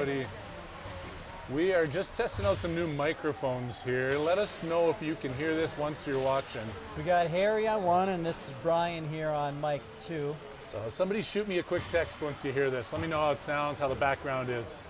everybody. We are just testing out some new microphones here. Let us know if you can hear this once you're watching. We got Harry on one, and this is Brian here on mic 2. So somebody shoot me a quick text once you hear this. Let me know how it sounds, how the background is.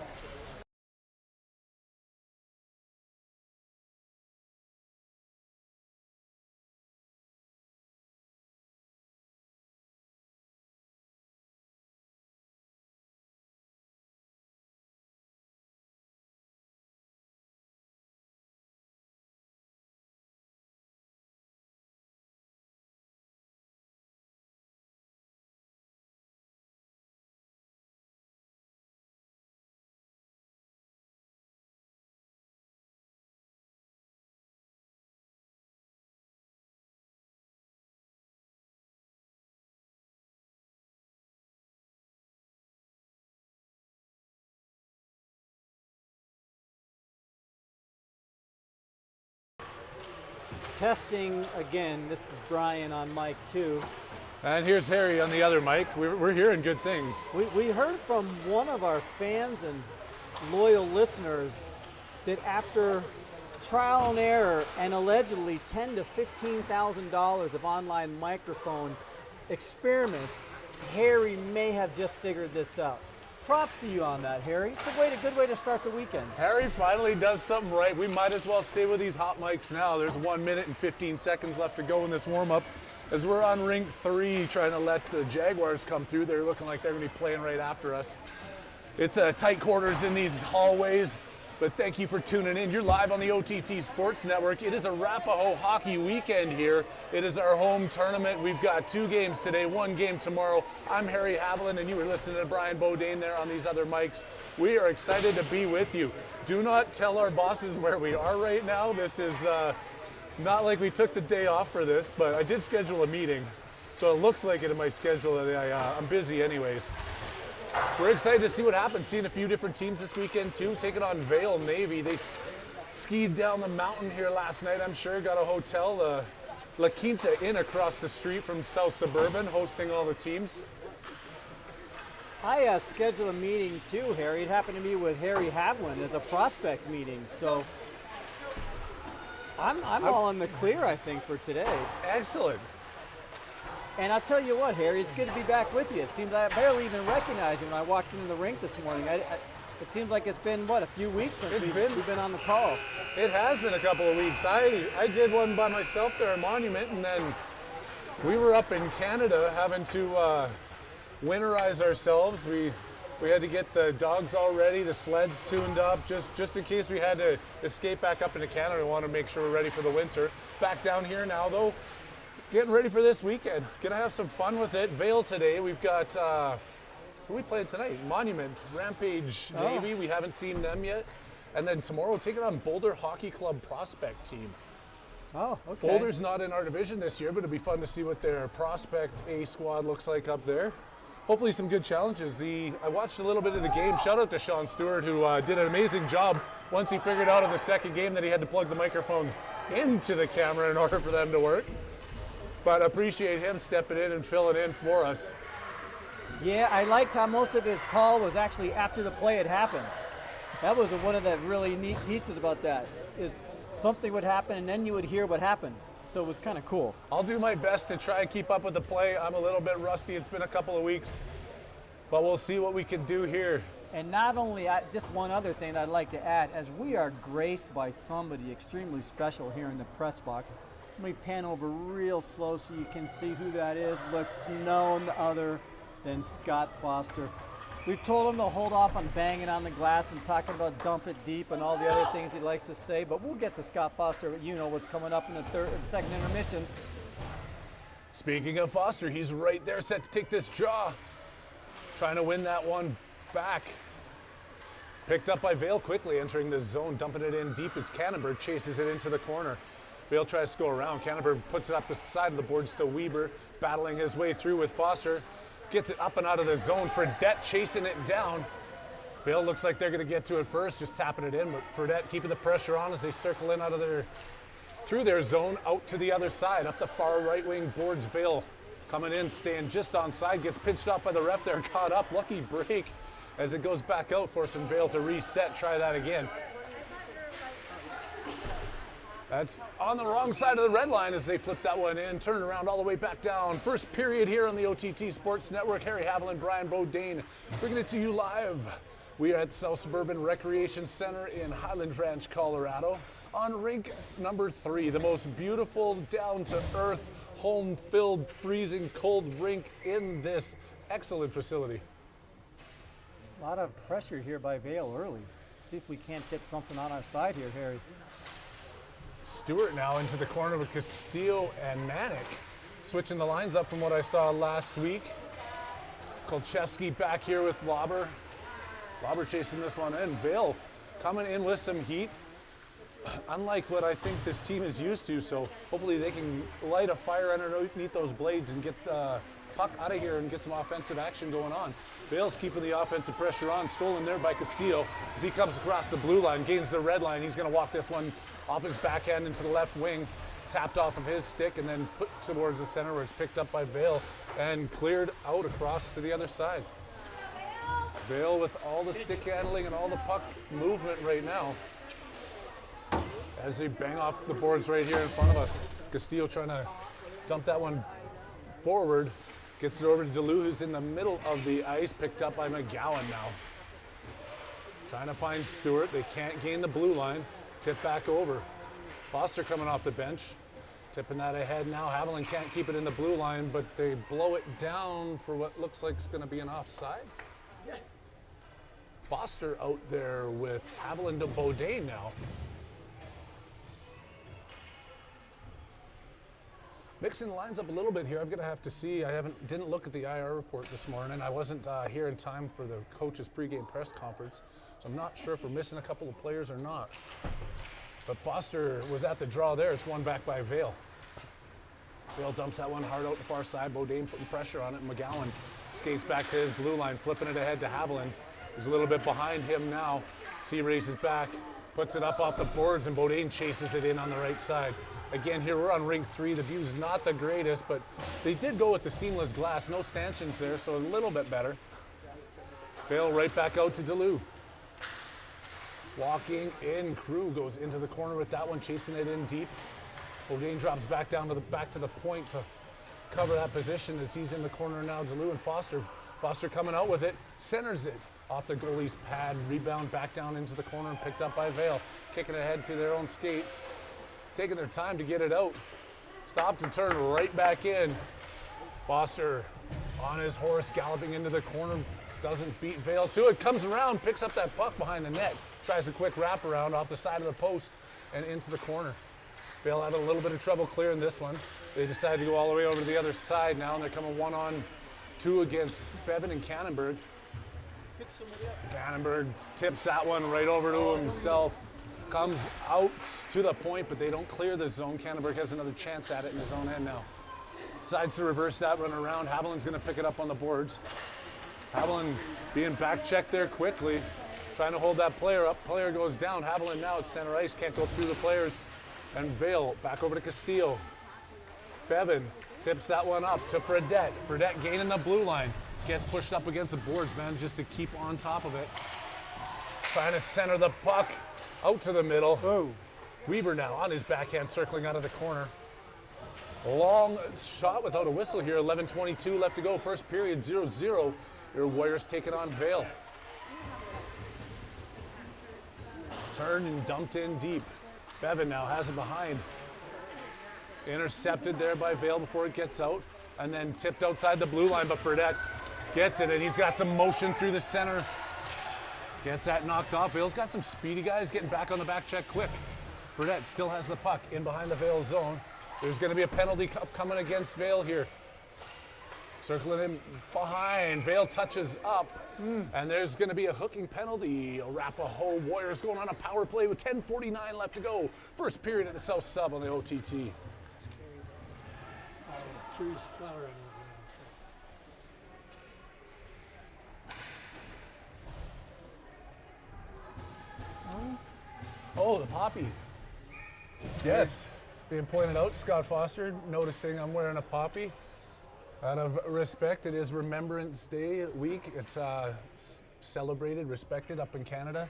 Testing again, this is Brian on mic 2. And here's Harry on the other mic. We're hearing good things. We heard from one of our fans and loyal listeners that after trial and error and allegedly $10,000 to $15,000 of online microphone experiments, Harry may have just figured this out. Props to you on that, Harry. It's a good way to start the weekend. Harry finally does something right. We might as well stay with these hot mics now. There's 1 minute and 15 seconds left to go in this warm-up as we're on ring 3 trying to let the Jaguars come through. They're looking like they're going to be playing right after us. It's tight quarters in these hallways, but thank you for tuning in. You're live on the OTT Sports Network. It is Arapahoe hockey weekend here. It is our home tournament. We've got 2 games today, 1 game tomorrow. I'm Harry Haviland, and you were listening to Brian Bodine there on these other mics. We are excited to be with you. Do not tell our bosses where we are right now. This is not like we took the day off for this, but I did schedule a meeting, so it looks like it in my schedule that I'm busy anyways. We're excited to see what happens. Seeing a few different teams this weekend too, taking on Vail Navy. They skied down the mountain here last night, I'm sure. Got a hotel, La Quinta Inn across the street from South Suburban, hosting all the teams. I scheduled a meeting too, Harry. It happened to be with Harry Haviland as a prospect meeting, so I'm all in the clear, I think, for today. Excellent. And I'll tell you what, Harry, it's good to be back with you. It seems like I barely even recognized you when I walked into the rink this morning. It seems like it's been, what, a few weeks since we've been on the call. It has been a couple of weeks. I did one by myself there at Monument, and then we were up in Canada having to winterize ourselves. We had to get the dogs all ready, the sleds tuned up, just in case we had to escape back up into Canada. We want to make sure we're ready for the winter. Back down here now, though. Getting ready for this weekend. Gonna have some fun with it. Vail today. We've got, who are we playing tonight? Monument, Rampage Navy. We haven't seen them yet. And then tomorrow, taking on Boulder Hockey Club prospect team. Oh, okay. Boulder's not in our division this year, but it'll be fun to see what their prospect A squad looks like up there. Hopefully some good challenges. I watched a little bit of the game. Shout out to Sean Stewart, who did an amazing job once he figured out in the second game that he had to plug the microphones into the camera in order for them to work. But appreciate him stepping in and filling in for us. Yeah, I liked how most of his call was actually after the play had happened. That was one of the really neat pieces about that, is something would happen and then you would hear what happened. So it was kind of cool. I'll do my best to try and keep up with the play. I'm a little bit rusty. It's been a couple of weeks, but we'll see what we can do here. And not only, just one other thing I'd like to add, as we are graced by somebody extremely special here in the press box. Let me pan over real slow so you can see who that is. Looks none other than Scott Foster. We've told him to hold off on banging on the glass and talking about dump it deep and all the other things he likes to say, but we'll get to Scott Foster. You know what's coming up in the second intermission. Speaking of Foster, he's right there set to take this draw. Trying to win that one back. Picked up by Vail quickly, entering the zone, dumping it in deep as Cannonberg chases it into the corner. Vail tries to go around. Cannonberg puts it up the side of the board. Still Weber battling his way through with Foster. Gets it up and out of the zone. Fredette chasing it down. Vail looks like they're going to get to it first, just tapping it in. But Fredette keeping the pressure on as they circle in through their zone, out to the other side. Up the far right wing boards. Vail coming in, staying just onside. Gets pinched off by the ref there. Caught up. Lucky break. as it goes back out, forcing Vail to reset. Try that again. That's on the wrong side of the red line as they flip that one in, turn around all the way back down. First period here on the OTT Sports Network. Harry Haviland, Brian Bodine, bringing it to you live. We are at South Suburban Recreation Center in Highland Ranch, Colorado, on rink number 3, the most beautiful, down-to-earth, home-filled, freezing cold rink in this excellent facility. A lot of pressure here by Vail early. See if we can't get something on our side here, Harry. Stewart now into the corner with Castillo and Manick, switching the lines up from what I saw last week. Kolchevsky back here with Lauber. Lauber chasing this one in. Vail coming in with some heat, unlike what I think this team is used to, so hopefully they can light a fire underneath those blades and get the puck out of here and get some offensive action going on. Vail's keeping the offensive pressure on, stolen there by Castillo as he comes across the blue line, gains the red line. He's going to walk this one off his backhand into the left wing, tapped off of his stick and then put towards the center where it's picked up by Vail and cleared out across to the other side. Vail with all the stick handling and all the puck movement right now as they bang off the boards right here in front of us. Castillo trying to dump that one forward, gets it over to DeLue, who's in the middle of the ice, picked up by McGowan now. Trying to find Stewart, they can't gain the blue line. Tip back over. Foster coming off the bench. Tipping that ahead now. Haviland can't keep it in the blue line, but they blow it down for what looks like it's going to be an offside. Foster out there with Haviland and Bodine now. Mixing the lines up a little bit here. I'm going to have to see. Didn't look at the IR report this morning. I wasn't here in time for the coach's pregame press conference, so I'm not sure if we're missing a couple of players or not. But Foster was at the draw there. It's one back by Vail. Vail dumps that one hard out the far side. Bodine putting pressure on it. McGowan skates back to his blue line, flipping it ahead to Haviland. He's a little bit behind him now. C races back, puts it up off the boards, and Bodine chases it in on the right side. Again, here we're on rink 3. The view's not the greatest, but they did go with the seamless glass. No stanchions there, so a little bit better. Vail right back out to DeLue. Walking in, Crew goes into the corner with that one, chasing it in deep. Bodine drops back down to the point to cover that position as he's in the corner now. DeLue and Foster. Foster coming out with it, centers it off the goalie's pad, rebound back down into the corner and picked up by Vail. Kicking ahead to their own skates, taking their time to get it out. Stopped and turned right back in. Foster on his horse, galloping into the corner, doesn't beat Vail to it, comes around, picks up that puck behind the net, tries a quick wraparound off the side of the post and into the corner. Vail had a little bit of trouble clearing this one. They decided to go all the way over to the other side now, and they're coming 1-on-2 against Bevan and Cannonberg. Cannonberg tips that one right over to himself. Comes out to the point, but they don't clear the zone. Cannonberg has another chance at it in his own end now. Decides to reverse that run around. Haviland's going to pick it up on the boards. Haviland being back checked there quickly, trying to hold that player up. Player goes down. Haviland now at center ice, can't go through the players. And Vail back over to Castillo. Bevan tips that one up to Fredette. Fredette gaining the blue line. Gets pushed up against the boards, man, just to keep on top of it. Trying to center the puck out to the middle. Oh. Weber now on his backhand, circling out of the corner. Long shot without a whistle here. 11:22 left to go. First period, 0-0. Your Warriors taking on Vail. Turned and dumped in deep. Bevan now has it behind. Intercepted there by Vail before it gets out. And then tipped outside the blue line, but Fredette gets it, and he's got some motion through the center. Gets that knocked off. Vail's got some speedy guys getting back on the back check quick. Fredette still has the puck in behind the Vail zone. There's going to be a penalty coming against Vail here. Circling him behind. Vail touches up, and there's going to be a hooking penalty. Arapahoe Warriors going on a power play with 10:49 left to go. First period at the South Sub on the OTT. Curious flower on his chest. Oh, the poppy. Yes, being pointed out, Scott Foster noticing I'm wearing a poppy. Out of respect, it is Remembrance Day week. It's celebrated, respected up in Canada,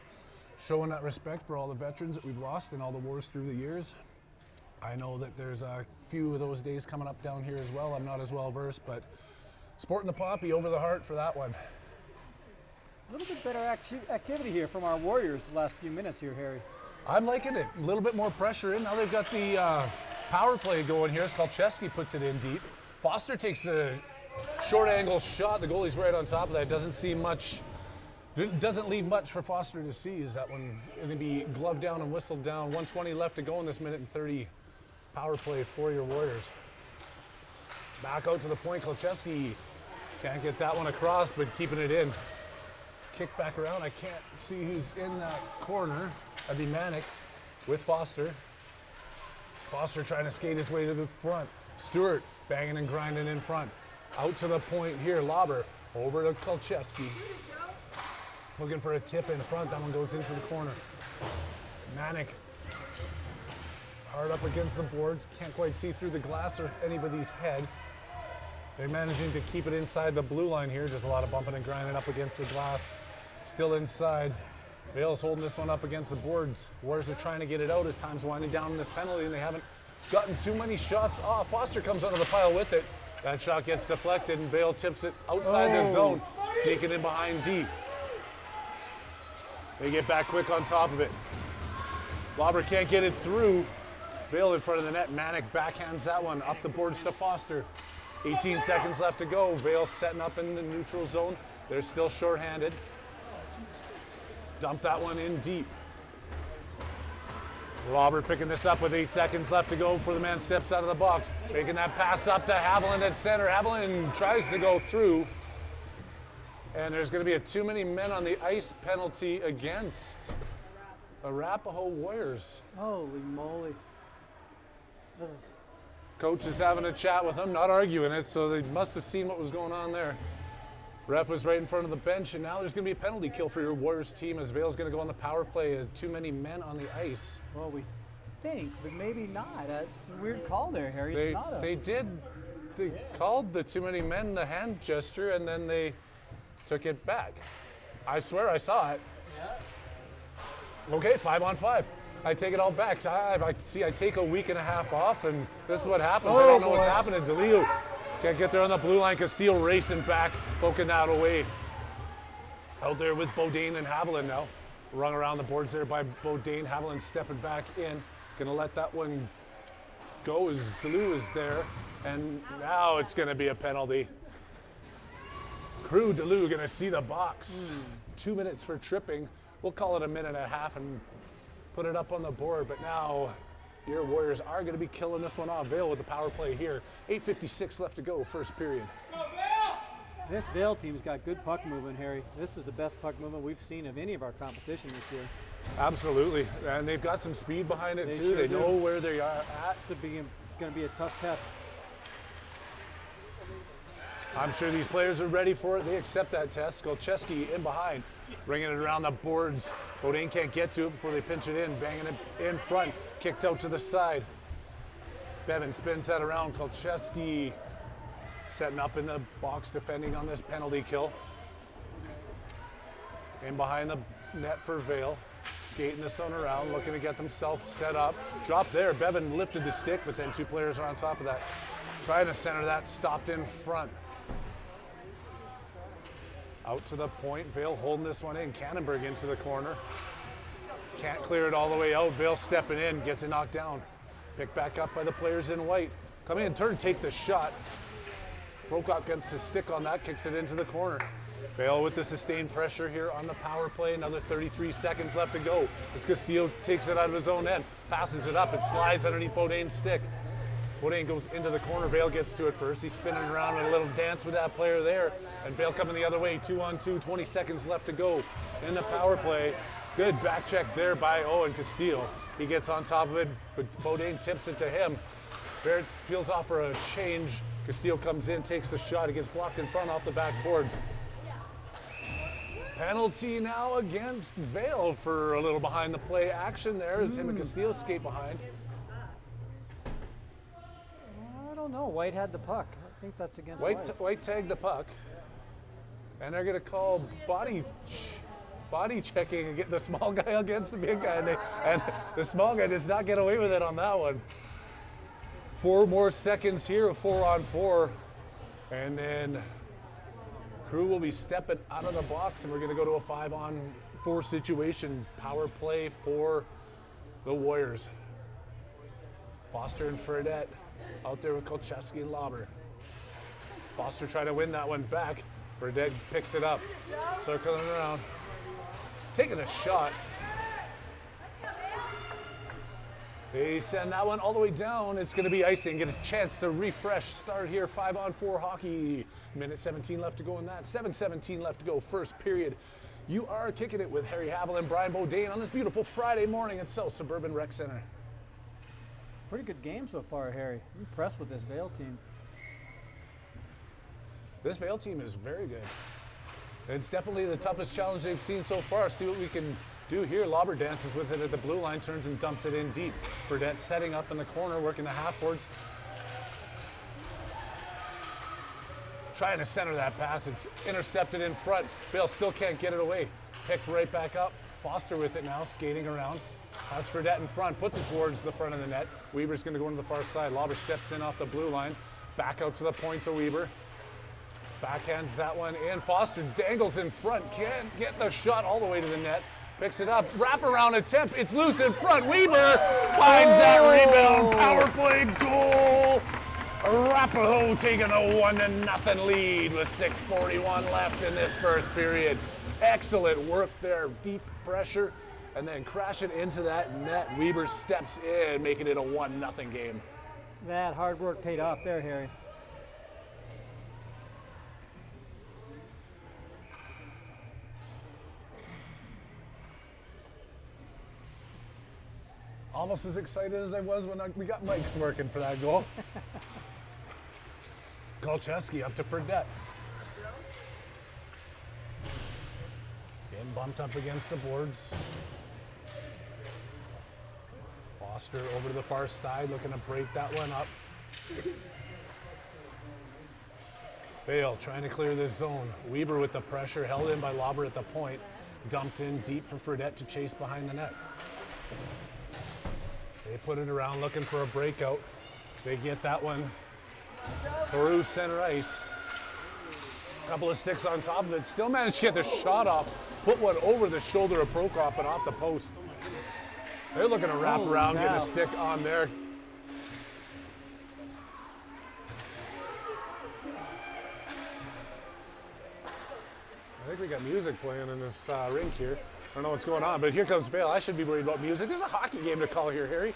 showing that respect for all the veterans that we've lost in all the wars through the years. I know that there's a few of those days coming up down here as well. I'm not as well versed, but sporting the poppy over the heart for that one. A little bit better activity here from our Warriors the last few minutes here, Harry. I'm liking it. A little bit more pressure in. Now they've got the power play going here. Skalcheski puts it in deep. Foster takes a short angle shot. The goalie's right on top of that. Doesn't leave much for Foster to seize. That one going to be gloved down and whistled down. 1:20 left to go in this minute and 30 power play for your Warriors. Back out to the point. Skalcheski can't get that one across, but keeping it in. Kick back around. I can't see who's in that corner. That'd be Manic with Foster. Foster trying to skate his way to the front. Stewart banging and grinding in front. Out to the point here. Lauber over to Skalcheski. Looking for a tip in front. That one goes into the corner. Manic hard up against the boards. Can't quite see through the glass or anybody's head. They're managing to keep it inside the blue line here. Just a lot of bumping and grinding up against the glass. Still inside. Vail's holding this one up against the boards. Warriors are trying to get it out as time's winding down in this penalty, and they haven't gotten too many shots off. Foster comes out of the pile with it. That shot gets deflected, and Vail tips it outside the zone, sneaking in behind deep. They get back quick on top of it. Lauber can't get it through. Vail in front of the net. Manic backhands that one up the boards to Foster. 18 seconds left to go. Vail setting up in the neutral zone. They're still shorthanded. Dump that one in deep. Lauber picking this up with 8 seconds left to go before the man steps out of the box. Making that pass up to Haviland at center. Haviland tries to go through. And there's going to be a too many men on the ice penalty against Arapahoe Warriors. Holy moly. Coach is having a chat with him, not arguing it, so they must have seen what was going on there. Ref was right in front of the bench, and now there's going to be a penalty kill for your Warriors team as Vail's going to go on the power play. Too many men on the ice. Well, we think, but maybe not. It's a weird call there, Harry. They called the too many men the hand gesture, and then they took it back. I swear I saw it. Yeah. Okay, 5-on-5. I take it all back. I take a week and a half off, and this is what happens. I don't know what's happening. DeLeo can't get there on the blue line. Castillo racing back, poking that away. Out there with Bodine and Haviland now. Rung around the boards there by Bodine. Haviland stepping back in. Gonna let that one go as DeLeo is there. And now it's gonna be a penalty. Crew DeLeo gonna see the box. 2 minutes for tripping. We'll call it a minute and a half and put it up on the board, but now your Warriors are going to be killing this one off. Vail with the power play here. 8:56 left to go, first period. This Vail team's got good puck movement, Harry. This is the best puck movement we've seen of any of our competition this year. Absolutely, and they've got some speed behind it too. Sure they do. know where they are at. It's going to be a tough test. I'm sure these players are ready for it. They accept that test. Skalcheski in behind, bringing it around the boards. Bodine can't get to it before they pinch it in, banging it in front, kicked out to the side. Bevan spins that around. Skalcheski setting up in the box, defending on this penalty kill. In behind the net for Vail, skating this one around, looking to get themselves set up. Drop there. Bevan lifted the stick, but then two players are on top of that. Trying to center that, stopped in front. Out to the point, Vail holding this one in. Cannonberg into the corner. Can't clear it all the way out. Vail stepping in, gets it knocked down. Picked back up by the players in white. Come in, turn, take the shot. Procock gets the stick on that, kicks it into the corner. Vail with the sustained pressure here on the power play. Another 33 seconds left to go. As Castillo takes it out of his own end, passes it up, it slides underneath Bodain's stick. Bodain goes into the corner. Vail gets to it first. He's spinning around in a little dance with that player there. And Vail coming the other way, 2-on-2, 20 seconds left to go in the power play. Good back check there by Owen Castillo. He gets on top of it, but Bodain tips it to him. Barrett feels off for a change. Castillo comes in, takes the shot. He gets blocked in front off the backboards. Penalty now against Vail for a little behind the play action there as him and Castillo skate behind. I don't know. White had the puck. I think that's against White. White tagged the puck. And they're going to call body checking and get the small guy against the big guy. And the small guy does not get away with it on that one. 4 more seconds here of 4-on-4. And then crew will be stepping out of the box, and we're going to go to a 5-on-4 situation. Power play for the Warriors. Foster and Fredette out there with Kolchewski and Lauber. Foster trying to win that one back. Fredette picks it up, circling around, taking a shot. They send that one all the way down. It's going to be icing. Get a chance to refresh. Start here, 5-on-4 hockey. Minute 17 left to go in that. 7:17 left to go, first period. You are kicking it with Harry Havel and Brian Bodane on this beautiful Friday morning at South Suburban Rec Center. Pretty good game so far, Harry. I'm impressed with this Vail team. This Vail team is very good. It's definitely the toughest challenge they've seen so far. See what we can do here. Lauber dances with it at the blue line, turns and dumps it in deep. Fredette setting up in the corner, working the half boards. Trying to center that pass. It's intercepted in front. Vail still can't get it away. Picked right back up. Foster with it now, skating around. Has Fredette in front, puts it towards the front of the net. Weber's going to go into the far side. Lauber steps in off the blue line. Back out to the point to Weber. Backhands that one in. Foster dangles in front. Can't get the shot all the way to the net. Picks it up. Wraparound attempt. It's loose in front. Weber finds that rebound. Power play goal. Arapahoe taking a 1-0 lead with 6:41 left in this first period. Excellent work there. Deep pressure. And then crash it into that net. Weber steps in, making it a 1-0 game. That hard work paid off there, Harry. Almost as excited as I was when we got mics working for that goal. Kolchewski up to Fredette. Getting bumped up against the boards. Foster over to the far side, looking to break that one up. Vail trying to clear this zone. Weber with the pressure, held in by Lauber at the point. Dumped in deep for Fredette to chase behind the net. They put it around looking for a breakout. They get that one through center ice. Couple of sticks on top of it. Still managed to get the shot off. Put one over the shoulder of Prokop and off the post. They're looking to wrap around, get a stick on there. I think we got music playing in this rink here. I don't know what's going on, but here comes Vail. I should be worried about music. There's a hockey game to call here, Harry.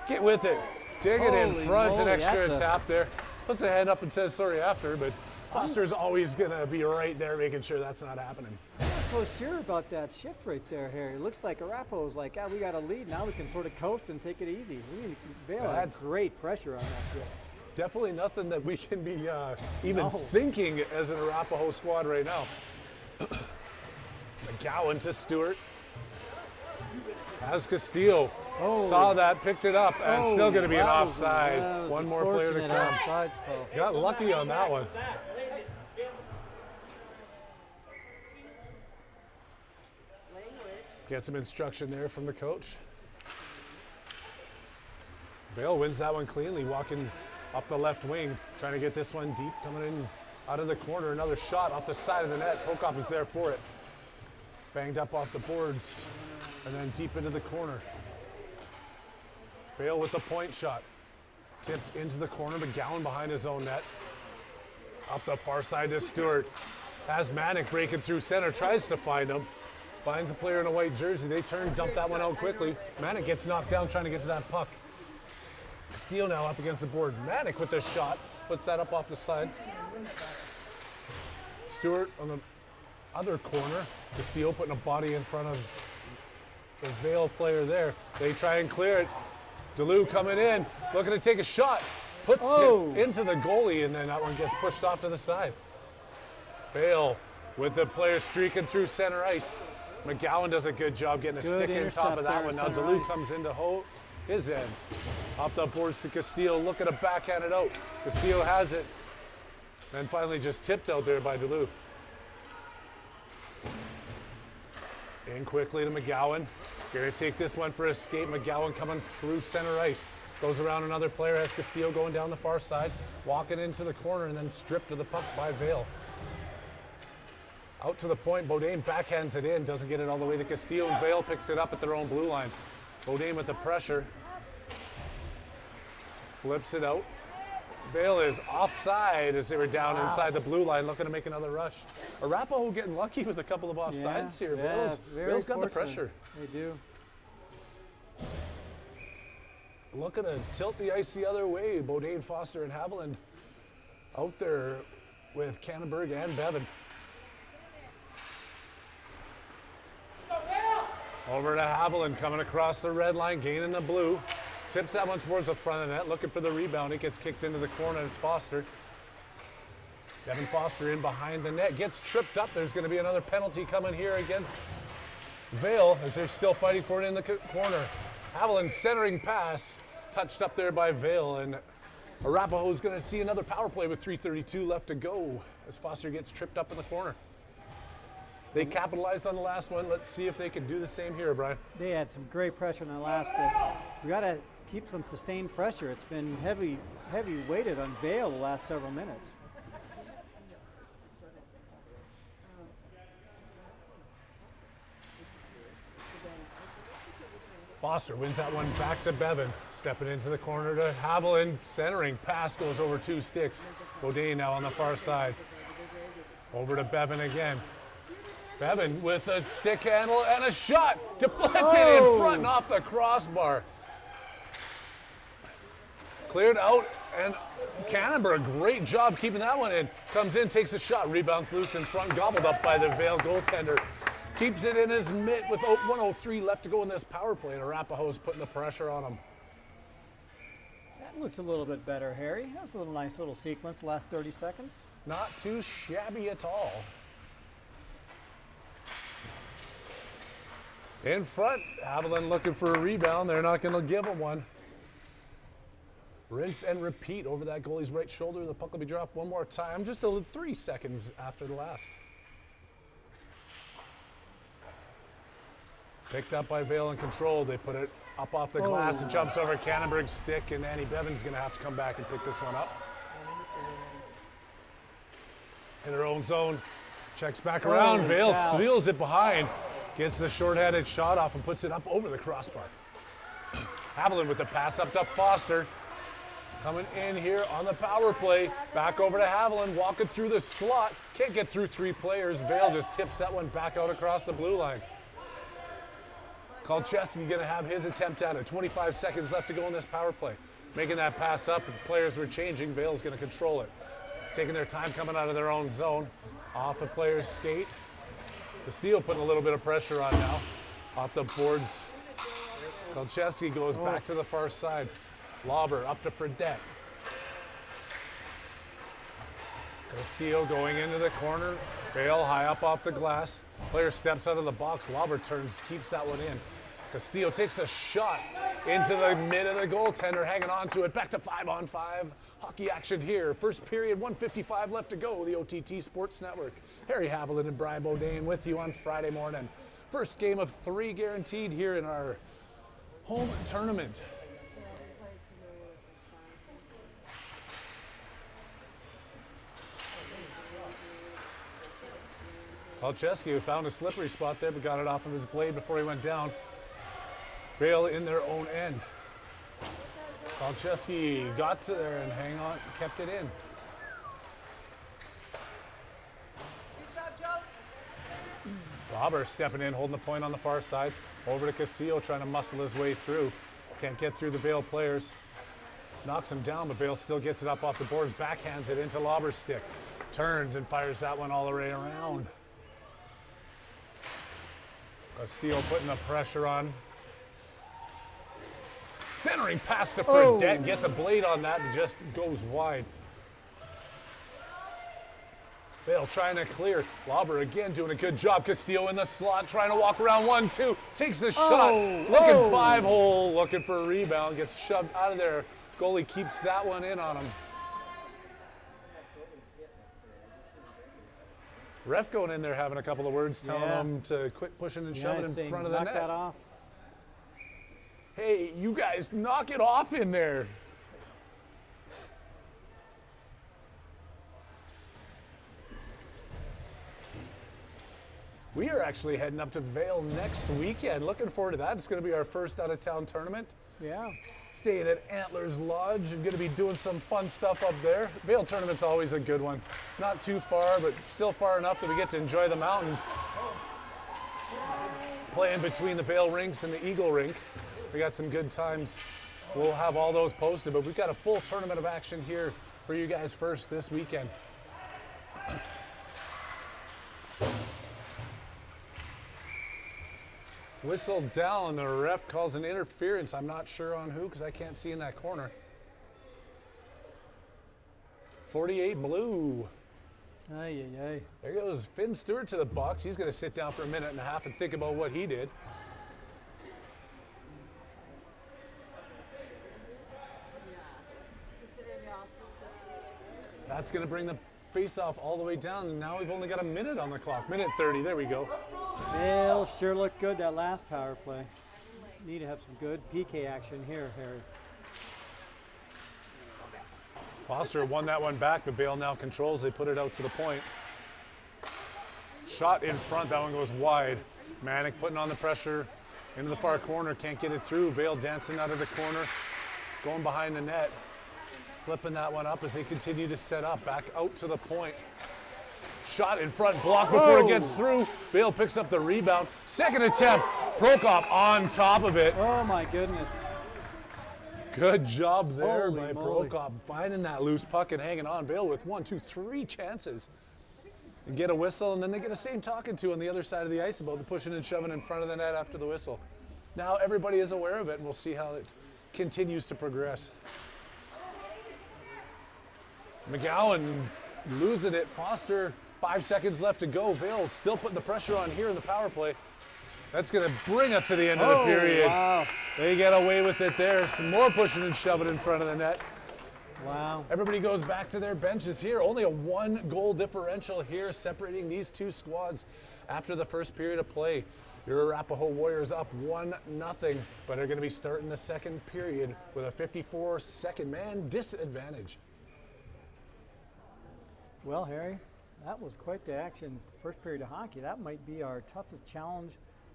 Get with it. Dig it in front, moly, an extra that's tap there. Puts a hand up and says sorry after, but Foster's always going to be right there making sure that's not happening. I'm not so sure about that shift right there, Harry. It looks like Arapahoe's like, we got a lead. Now we can sort of coast and take it easy. Vail had great pressure on that shift. Definitely nothing that we can be even thinking as an Arapahoe squad right now. McGowan to Stewart. As Castillo saw that, picked it up, and still going to be an offside. One more player to come. Offsides call. Got lucky on that one. Get some instruction there from the coach. Vail wins that one cleanly, walking up the left wing, trying to get this one deep, coming in out of the corner. Another shot off the side of the net. Prokop is there for it. Banged up off the boards, and then deep into the corner. Vail with the point shot. Tipped into the corner, McGowan behind his own net. Up the far side to Stewart. Has Manick breaking through center, tries to find him. Finds a player in a white jersey. They turn, dump that one out quickly. Manick gets knocked down trying to get to that puck. Castillo now up against the board. Manick with the shot, puts that up off the side. Stewart on the other corner. Castillo putting a body in front of the Vail player there. They try and clear it. DeLue coming in, looking to take a shot. Puts it into the goalie, and then that one gets pushed off to the side. Vail with the player streaking through center ice. McGowan does a good job getting a stick in top of that one. Now DeLue comes into his end. Up the boards to Castillo, looking to backhand it out. Castillo has it. And finally just tipped out there by DeLue. In quickly to McGowan. Here to take this one for escape. McGowan coming through center ice. Goes around another player, has Castillo going down the far side, walking into the corner and then stripped to the puck by Vail. Out to the point, Beaudin backhands it in, doesn't get it all the way to Castillo, and Vail picks it up at their own blue line. Beaudin with the pressure. Flips it out. Vail is offside as they were down inside the blue line, looking to make another rush. Arapahoe getting lucky with a couple of offsides here. Vail's got the pressure. They do. Looking to tilt the ice the other way. Beaudin, Foster, and Haviland out there with Cannonberg and Bevan. Over to Haviland, coming across the red line, gaining the blue. Tips that one towards the front of the net, looking for the rebound. It gets kicked into the corner, and it's Foster. Devin Foster in behind the net, gets tripped up. There's going to be another penalty coming here against Vail as they're still fighting for it in the corner. Haviland centering pass, touched up there by Vail, and Arapahoe is going to see another power play with 3:32 left to go as Foster gets tripped up in the corner. They capitalized on the last one. Let's see if they can do the same here, Brian. They had some great pressure in the last. We got to keep some sustained pressure. It's been heavy weighted on Vail the last several minutes. Foster wins that one back to Bevan. Stepping into the corner to Haviland. Centering pass goes over two sticks. Beaudin now on the far side. Over to Bevan again. Bevan with a stick handle and a shot. Deflected in front and off the crossbar. Cleared out, and Cannonberg, great job keeping that one in. Comes in, takes a shot, rebounds loose in front, gobbled up by the Vail goaltender. Keeps it in his mitt with 1:03 left to go in this power play, and Arapahoe's putting the pressure on him. That looks a little bit better, Harry. That's a nice little sequence, last 30 seconds. Not too shabby at all. In front, Haviland looking for a rebound. They're not going to give him one. Rinse and repeat over that goalie's right shoulder. The puck will be dropped one more time, just 3 seconds after the last. Picked up by Vail and controlled. They put it up off the glass and jumps over Cannonberg's stick, and Andy Bevan's going to have to come back and pick this one up. In their own zone. Checks back around. Vail steals it behind. Gets the short-handed shot off and puts it up over the crossbar. Haviland with the pass up to Foster. Coming in here on the power play. Back over to Haviland, walking through the slot. Can't get through 3 players. Vail just tips that one back out across the blue line. Kolcheski going to have his attempt at it. 25 seconds left to go in this power play. Making that pass up. The players were changing. Vail's going to control it. Taking their time coming out of their own zone. Off the player's skate. Castillo putting a little bit of pressure on now. Off the boards. Kolcheski goes back to the far side. Lauber up to Fredette. Castillo going into the corner. Vail high up off the glass. Player steps out of the box. Lauber turns, keeps that one in. Castillo takes a shot into the mid of the goaltender, hanging on to it. Back to 5-on-5 hockey action here. First period, 1:55 left to go. The OTT Sports Network. Harry Haviland and Brian Beaudin with you on Friday morning. First game of 3 guaranteed here in our home tournament. Kolcheski found a slippery spot there, but got it off of his blade before he went down. Vail in their own end. Kolcheski got to there and hang on, kept it in. Lauber stepping in, holding the point on the far side. Over to Castillo, trying to muscle his way through. Can't get through the Vail players. Knocks him down, but Vail still gets it up off the boards. Backhands it into Lauber's stick. Turns and fires that one all the way around. Castillo putting the pressure on. Centering pass to Fredette. Gets a blade on that and just goes wide. Vail trying to clear. Lauber again doing a good job. Castillo in the slot trying to walk around 1-2. Takes the shot. Looking 5-hole. Looking for a rebound. Gets shoved out of there. Goalie keeps that one in on him. Ref going in there having a couple of words, telling Yeah. them to quit pushing and shoving in saying, front of the knock net. that off. Hey, you guys, knock it off in there. We are actually heading up to Vail next weekend. Looking forward to that. It's going to be our first out-of-town tournament. Yeah. Staying at Antlers Lodge and going to be doing some fun stuff up there. Vail tournament's always a good one. Not too far, but still far enough that we get to enjoy the mountains. Playing between the Vail rinks and the Eagle rink. We got some good times. We'll have all those posted, but we've got a full tournament of action here for you guys first this weekend. Whistle down, the ref calls an interference. I'm not sure on who because I can't see in that corner. 48 blue. Ay, ay, ay. There goes Finn Stewart to the box. He's going to sit down for a minute and a half and think about what he did. That's going to bring the face-off all the way down. And now we've only got a minute on the clock. Minute 30. There we go. Vail sure looked good that last power play. Need to have some good PK action here, Harry. Foster won that one back, but Vail now controls. They put it out to the point. Shot in front. That one goes wide. Manick putting on the pressure into the far corner. Can't get it through. Vail dancing out of the corner. Going behind the net. Flipping that one up as they continue to set up. Back out to the point. Shot in front. Block before it gets through. Vail picks up the rebound. Second attempt. Prokop on top of it. Oh my goodness. Good job there Holy by moly. Prokop, finding that loose puck and hanging on. Vail with 1, 2, 3 chances. And get a whistle, and then they get a same talking to on the other side of the ice about the pushing and shoving in front of the net after the whistle. Now everybody is aware of it, and we'll see how it continues to progress. McGowan losing it. Foster, 5 seconds left to go. Vail still putting the pressure on here in the power play. That's going to bring us to the end of the period. Wow. They get away with it there. Some more pushing and shoving in front of the net. Wow. Everybody goes back to their benches here. Only a 1-goal differential here separating these two squads after the first period of play. Your Arapahoe Warriors up 1-0, but are going to be starting the second period with a 54-second man disadvantage. Well, Harry, that was quite the action. First period of hockey. That might be our toughest challenge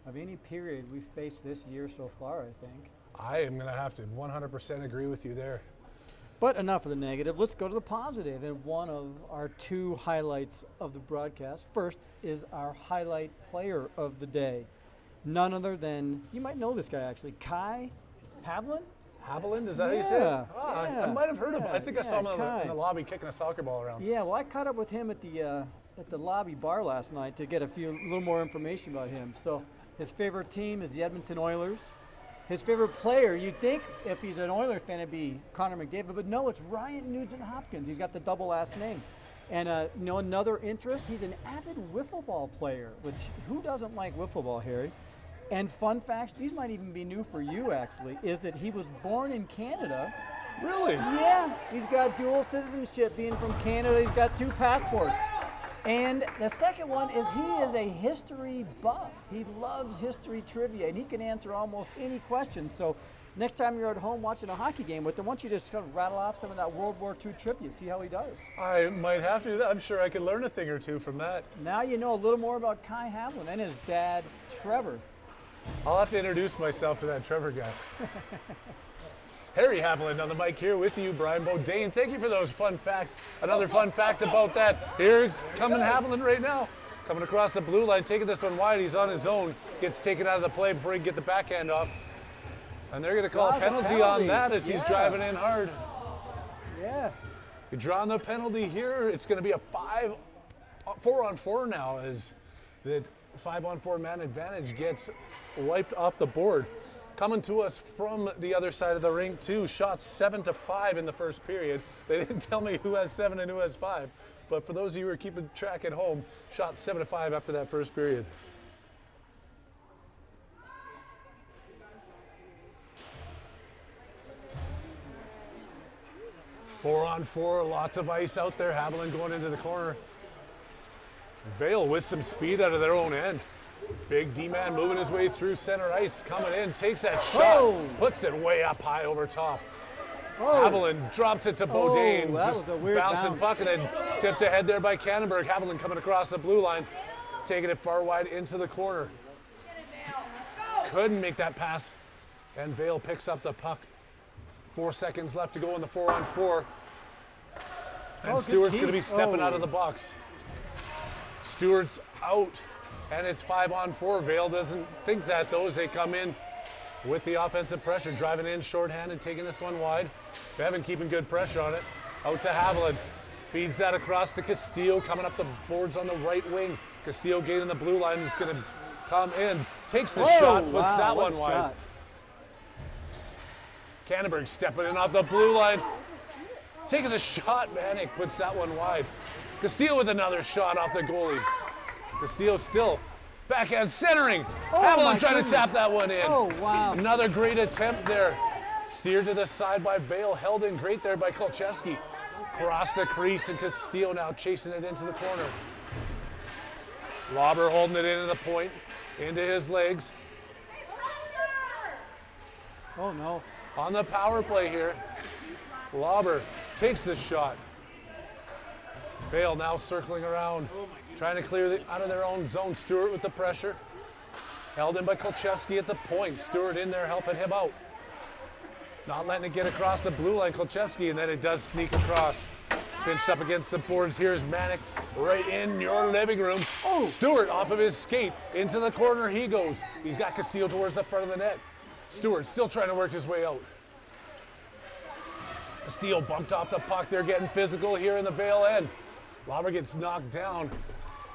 of any period we've faced this year so far, I think. I am going to have to 100% agree with you there. But enough of the negative. Let's go to the positive. And one of our 2 highlights of the broadcast. First is our highlight player of the day. None other than, you might know this guy actually, Kai Haviland. Haviland, is that how you say it? Yeah, I might have heard of him. I think I saw him Kai. in the lobby kicking a soccer ball around. Yeah, well, I caught up with him at the lobby bar last night to get a little more information about him. So his favorite team is the Edmonton Oilers. His favorite player, you'd think if he's an Oilers fan, it'd be Connor McDavid, but no, it's Ryan Nugent-Hopkins. He's got the double last name. And another interest, he's an avid wiffle ball player, which who doesn't like wiffle ball, Harry? And fun facts, these might even be new for you actually, is that he was born in Canada. Really? Yeah, he's got dual citizenship being from Canada. He's got 2 passports. And the second one is he is a history buff. He loves history trivia, and he can answer almost any question. So next time you're at home watching a hockey game with him, why don't you just kind of rattle off some of that World War II trivia, see how he does. I might have to do that. I'm sure I could learn a thing or two from that. Now you know a little more about Kai Haviland and his dad, Trevor. I'll have to introduce myself to that Trevor guy. Harry Haviland on the mic here with you, Brian Bodine. Thank you for those fun facts. Another fun fact about that. Here's coming Haviland right now. Coming across the blue line, taking this one wide. He's on his own. Gets taken out of the play before he can get the backhand off. And they're going to call a penalty on that as he's driving in hard. Yeah. You're drawing the penalty here. It's going to be a 4-on-4 now as the 5-on-4 man advantage gets wiped off the board. Coming to us from the other side of the rink too. Shots 7-5 in the first period. They didn't tell me who has 7 and who has 5. But for those of you who are keeping track at home, shots 7-5 after that first period. Four on four, lots of ice out there. Haviland going into the corner. Vail with some speed out of their own end. Big D-man moving his way through center ice, coming in, takes that shot, Whoa. puts it way up high over top. Oh, Haviland drops it to Bodine, that just was a weird bouncing bounce. puck and then tipped ahead there by Cannonberg. Haviland coming across the blue line, taking it far wide into the corner. Couldn't make that pass, and Vail picks up the puck. 4 seconds left to go in the 4-on-4. And good Stewart's going to keep. be stepping out Oh. of the box. Stewart's out, and it's 5-on-4. Vail doesn't think that, though, as they come in with the offensive pressure, driving in shorthanded, taking this one wide. Bevan keeping good pressure on it. Out to Haviland. Feeds that across to Castillo, coming up the boards on the right wing. Castillo gaining the blue line is going to come in. Takes the Whoa, shot, puts wow, that what one a wide. shot. Cannonberg stepping in off the blue line. Taking the shot, Manic puts that one wide. Castillo with another shot off the goalie. Castillo still backhand centering. Oh, my Haviland trying goodness. to tap that one in. Oh, wow. Another great attempt there. Steered to the side by Vail, held in great there by Kolchevsky. Across the crease, and Castillo now chasing it into the corner. Lauber holding it into the point, into his legs. Oh, no. On the power play here, Lauber takes the shot. Vail now circling around, trying to clear out of their own zone. Stewart with the pressure. Held in by Kolchevsky at the point. Stewart in there helping him out. Not letting it get across the blue line, Kolchevsky, and then it does sneak across. Pinched up against the boards. Here's Manic right in your living rooms. Oh. Stewart off of his skate. Into the corner he goes. He's got Castillo towards the front of the net. Stewart still trying to work his way out. Castillo bumped off the puck. They're getting physical here in the Vail end. Lauber gets knocked down.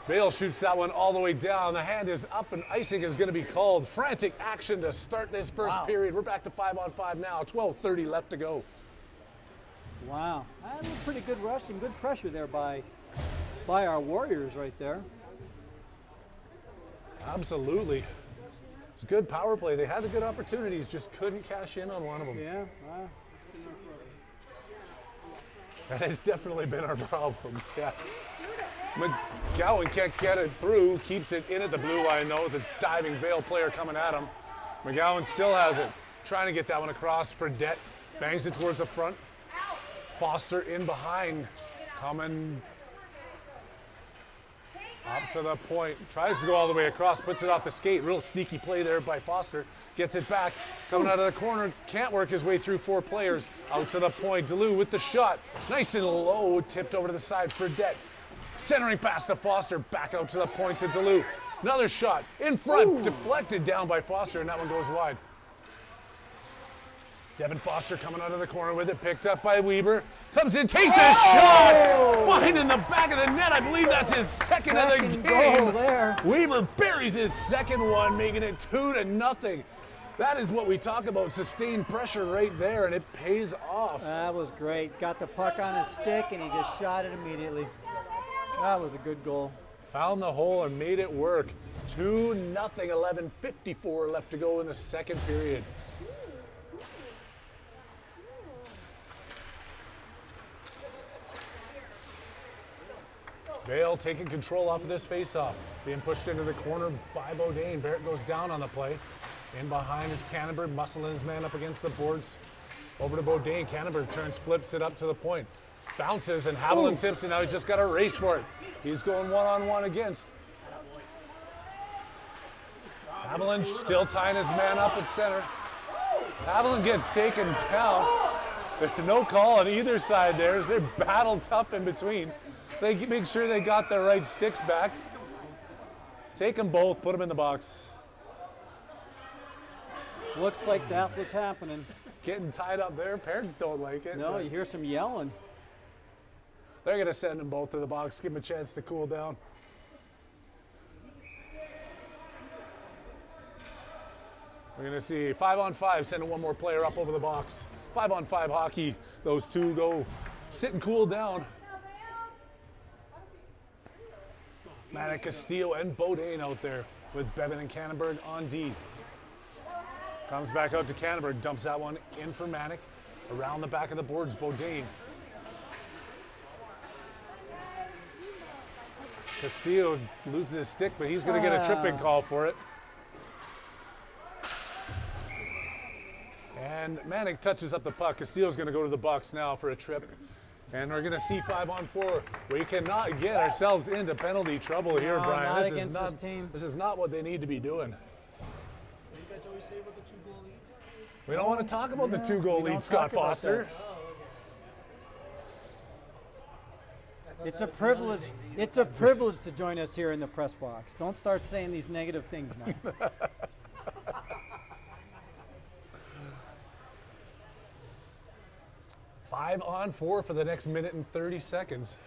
Vail shoots that one all the way down. The hand is up and icing is going to be called. Frantic action to start this first period. We're back to 5-on-5 now. 12:30 left to go. Wow. That was a pretty good rush and good pressure there by our Warriors right there. Absolutely. It's a good power play. They had the good opportunities, just couldn't cash in on one of them. Yeah, wow. That has definitely been our problem. Yes. McGowan can't get it through, keeps it in at the blue line though, with a diving Vail player coming at him. McGowan still has it, trying to get that one across. Fredette bangs it towards the front. Foster in behind, coming up to the point. Tries to go all the way across, puts it off the skate. Real sneaky play there by Foster. Gets it back, coming out of the corner. Can't work his way through 4 players. Out to the point. Delu with the shot. Nice and low, tipped over to the side. Fredette centering pass to Foster. Back out to the point to Delu. Another shot in front, deflected down by Foster, and that one goes wide. Devin Foster coming out of the corner with it, picked up by Weber. Comes in, takes the shot! Finding the back of the net. I believe that's his second of the Second game. goal there. Weber buries his second one, making it 2-0. That is what we talk about, sustained pressure right there, and it pays off. That was great. Got the puck on his stick and he just shot it immediately. That was a good goal. Found the hole and made it work. 2-0, 11:54 left to go in the second period. Vail taking control off of this faceoff. Being pushed into the corner by Bodine. Barrett goes down on the play. In behind is Cannonberg, muscling his man up against the boards. Over to Bodine. Cannonberg turns, flips it up to the point. Bounces, and Haviland tips, and now he's just got to race for it. He's going one-on-one against. Haviland still tying his man up at center. Haviland gets taken down. There's no call on either side there as they're battle tough in between. They make sure they got their right sticks back. Take them both, put them in the box. Looks like that's what's happening. Getting tied up there, parents don't like it. No, but you hear some yelling. they're gonna send them both to the box, give them a chance to cool down. We're gonna see 5-on-5, sending one more player up over the box. 5-on-5 hockey, those two go sit and cool down. Manic, Castillo, and Bodine out there with Bevan and Cannonberg on D. Comes back out to Cannonberg, dumps that one in for Manic. Around the back of the boards, Bodine. Castillo loses his stick, but he's going to get a tripping call for it. And Manick touches up the puck. Castillo's going to go to the box now for a trip. And we're going to see 5-on-4. We cannot get ourselves into penalty trouble here, Brian. Not This against is not, this team. This is not what they need to be doing. What do you guys always say about the 2-goal lead? We don't want to talk about the 2-goal we lead, don't Scott talk about Foster. It's a privilege. It's a privilege to join us here in the press box. Don't start saying these negative things now. 5-on-4 for the next minute and 30 seconds.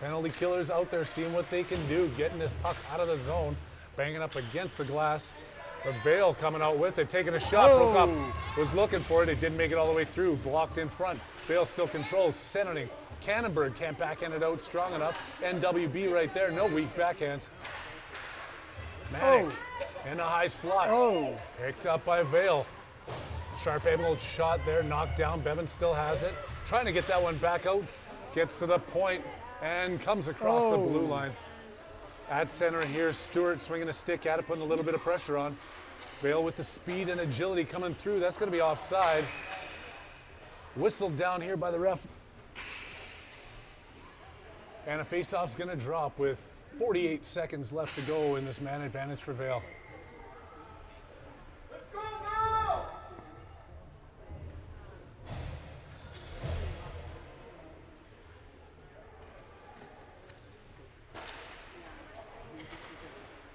Penalty killers out there seeing what they can do, getting this puck out of the zone, banging up against the glass. But Vail coming out with it, taking a shot, broke up, was looking for it. It didn't make it all the way through, blocked in front. Vail still controls, centering. Cannonberg can't backhand it out strong enough. NWB right there, no weak backhands. Manick in a high slot. Picked up by Vail. Sharp angled shot there, knocked down. Bevan still has it. Trying to get that one back out. Gets to the point and comes across the blue line. At center here, Stewart swinging a stick at it, putting a little bit of pressure on. Vail with the speed and agility coming through. That's going to be offside. Whistled down here by the ref. And a faceoff's going to drop with 48 seconds left to go in this man advantage for Vail. Let's go now!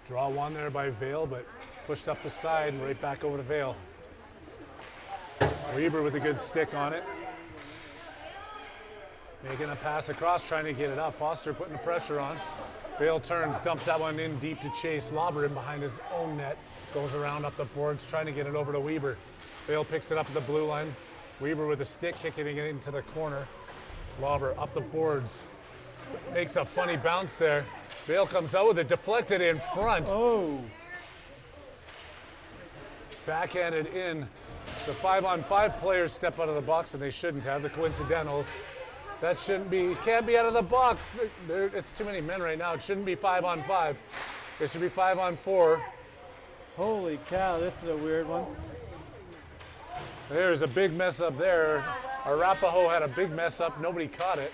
Draw one there by Vail, but pushed up the side and right back over to Vail. Weber with a good stick on it. Making a pass across, trying to get it up. Foster putting the pressure on. Vail turns, dumps that one in deep to Chase. Lauber in behind his own net. Goes around up the boards, trying to get it over to Weber. Vail picks it up at the blue line. Weber with a stick, kicking it into the corner. Lauber up the boards. Makes a funny bounce there. Vail comes out with it, deflected in front. Backhanded in. The 5-on-5 players step out of the box, and they shouldn't have. The coincidentals. That shouldn't be, can't be out of the box. It's too many men right now. It shouldn't be 5-on-5. It should be 5-on-4. Holy cow, this is a weird one. There's a big mess up there. Arapahoe had a big mess up. Nobody caught it.